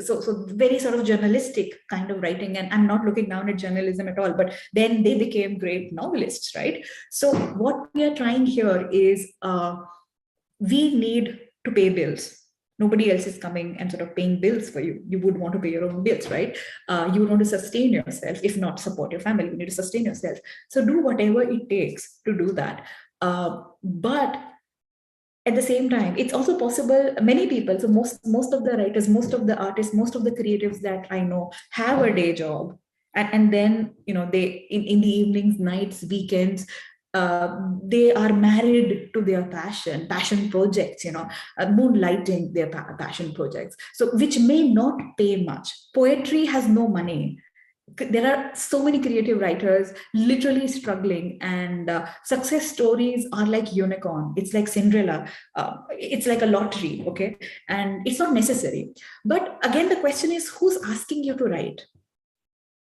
So very sort of journalistic kind of writing. And I'm not looking down at journalism at all, but then they became great novelists, right? So what we are trying here is we need to pay bills. Nobody else is coming and sort of paying bills for you. You would want to pay your own bills, right? You would want to sustain yourself, if not support your family. You need to sustain yourself. So do whatever it takes to do that. But at the same time, it's also possible, many people, so most of the writers, most of the artists, most of the creatives that I know have a day job. And then, they, in the evenings, nights, weekends, they are married to their passion projects, moonlighting their passion projects. So which may not pay much. Poetry has no money. there are so many creative writers literally struggling, and success stories are like unicorn. It's like Cinderella. It's like a lottery, okay? And it's not necessary. But again, the question is, who's asking you to write?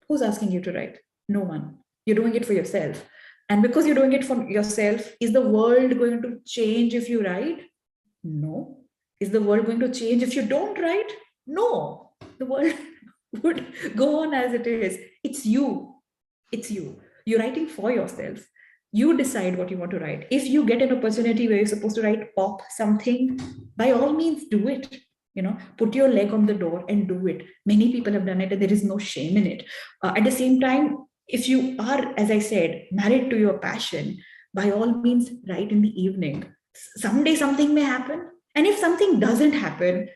Who's asking you to write? No one. You're doing it for yourself. And because you're doing it for yourself, is the world going to change if you write? No. Is the world going to change if you don't write? No. The world would go on as it is. It's you. It's you. You're writing for yourself. You decide what you want to write. If you get an opportunity where you're supposed to write pop something, by all means do it. Put your leg on the door and do it. Many people have done it, and there is no shame in it. At the same time, if you are, as I said, married to your passion, by all means write in the evening. Someday something may happen. And if something doesn't happen,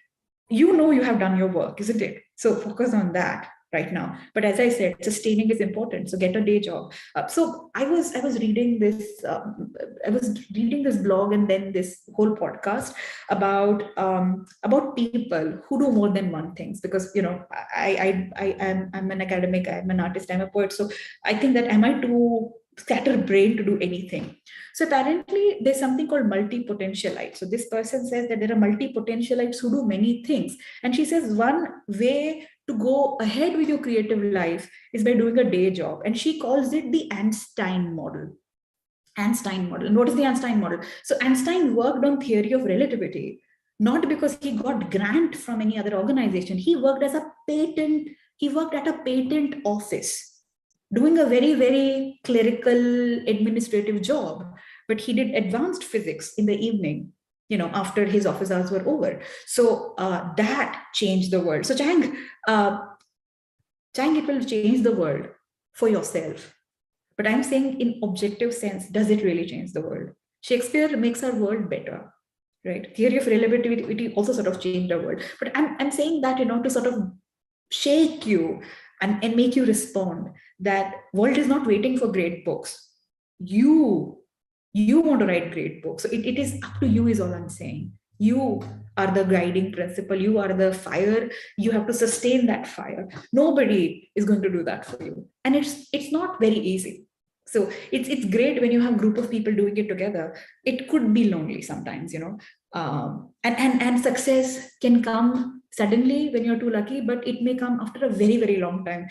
you have done your work, isn't it? So focus on that right now. But as I said, sustaining is important. So get a day job. So I was reading this. I was reading this blog and then this whole podcast about people who do more than one things. Because I'm an academic, I'm an artist, I'm a poet. So I think that am I too scatterbrained to do anything? So apparently there's something called multi-potentialites. So this person says that there are multi-potentialites who do many things. And she says one way to go ahead with your creative life is by doing a day job. And she calls it the Einstein Model. Einstein Model. And what is the Einstein Model? So Einstein worked on theory of relativity, not because he got grant from any other organization. He worked at a patent office, doing a very, very clerical administrative job, but he did advanced physics in the evening, after his office hours were over. So that changed the world. So Chang, it will change the world for yourself. But I'm saying in objective sense, does it really change the world? Shakespeare makes our world better, right? Theory of relativity also sort of changed our world. But I'm saying that, to sort of shake you and make you respond that world is not waiting for great books. You want to write great books. So it is up to you is all I'm saying. You are the guiding principle. You are the fire. You have to sustain that fire. Nobody is going to do that for you. And it's not very easy. So it's great when you have a group of people doing it together. It could be lonely sometimes, and success can come suddenly when you're too lucky, but it may come after a very, very long time.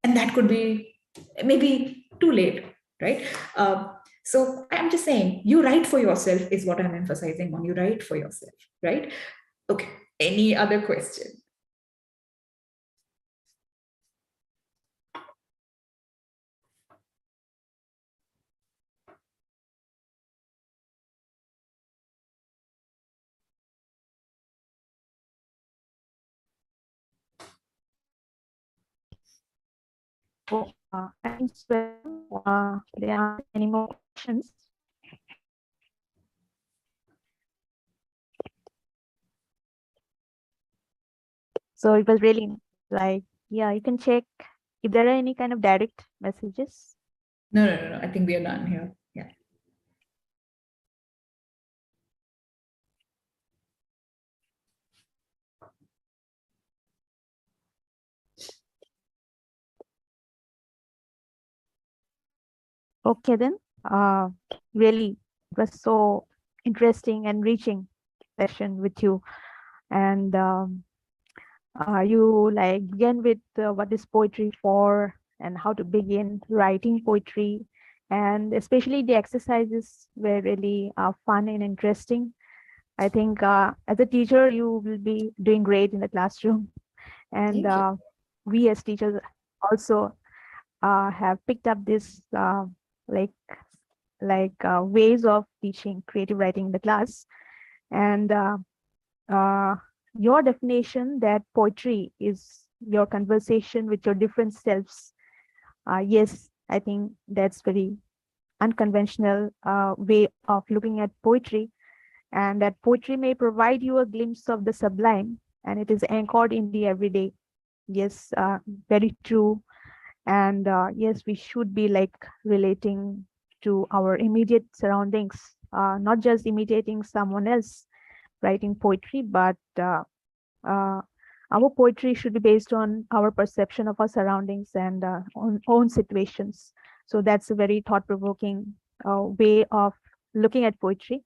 And that could be maybe too late, right? So I'm just saying, you write for yourself is what I'm emphasizing on. You write for yourself, right? Okay, any other question? Oh, and so, there are any more questions? So it was really like, yeah, you can check if there are any kind of direct messages. No. I think we are done here. Yeah. Okay, then. Really, it was so interesting and enriching session with you. And you began with what is poetry for and how to begin writing poetry. And especially the exercises were really fun and interesting. I think as a teacher, you will be doing great in the classroom. And we as teachers also have picked up this ways of teaching creative writing in the class. And your definition that poetry is your conversation with your different selves. Yes, I think that's very unconventional way of looking at poetry, and that poetry may provide you a glimpse of the sublime, and it is anchored in the everyday. Yes, very true. And yes, we should be relating to our immediate surroundings, not just imitating someone else writing poetry, but Our poetry should be based on our perception of our surroundings and own situations. So that's a very thought-provoking way of looking at poetry.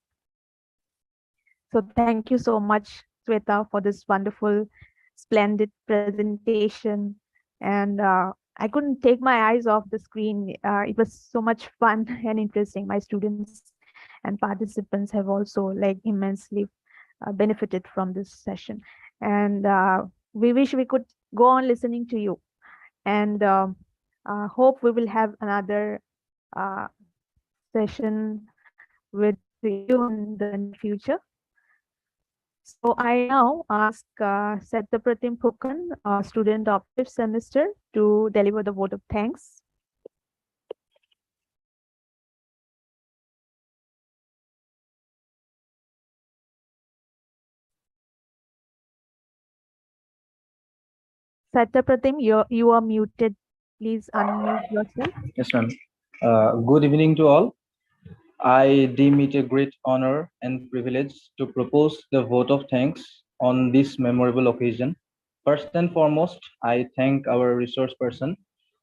So thank you so much, Sweta, for this wonderful, splendid presentation. And I couldn't take my eyes off the screen. It was so much fun and interesting. My students and participants have also like immensely benefited from this session. And we wish we could go on listening to you. And hope we will have another session with you in the near future. So I now ask Satyapratim Phukan, a student of 5th semester, to deliver the vote of thanks. Satyapratim, you are muted. Please unmute yourself. Yes, ma'am. Good evening to all. I deem it a great honor and privilege to propose the vote of thanks on this memorable occasion. First and foremost, I thank our resource person,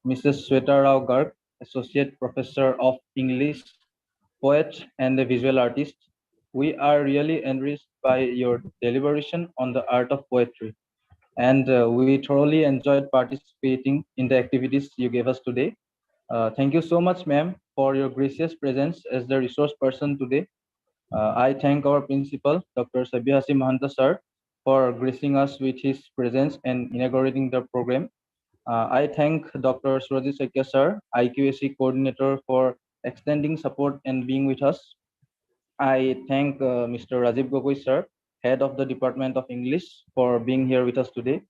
Mrs. Sweta Rao Garg, Associate Professor of English, poet, and a visual artist. We are really enriched by your deliberation on the art of poetry, and we thoroughly enjoyed participating in the activities you gave us today. Thank you so much, ma'am, for your gracious presence as the resource person today. I thank our principal, Dr. Sabihasi Mahanta sir, for gracing us with his presence and inaugurating the program. I thank Dr. Surajit Sakya sir, IQAC coordinator, for extending support and being with us. I thank Mr. Rajiv Gogoi sir, head of the Department of English, for being here with us today.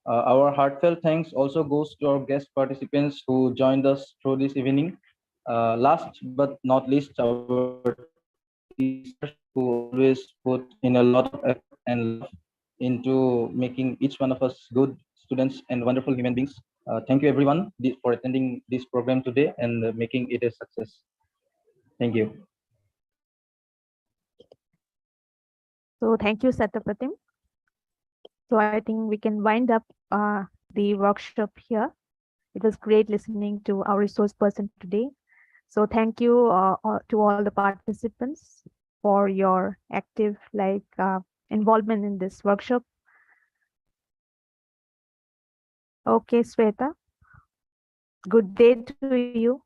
Our heartfelt thanks also goes to our guest participants who joined us through this evening. Last but not least, our teachers who always put in a lot of effort and love into making each one of us good students and wonderful human beings. Thank you everyone for attending this program today and making it a success. Thank you. So thank you, Satyapratim. So I think we can wind up the workshop here. It was great listening to our resource person today. So thank you to all the participants for your active involvement in this workshop. Okay, Sweta. Good day to you.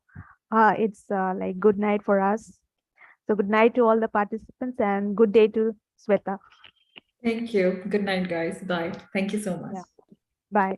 It's like good night for us. So good night to all the participants and good day to Sweta. Thank you. Good night, guys. Bye. Thank you so much. Yeah. Bye.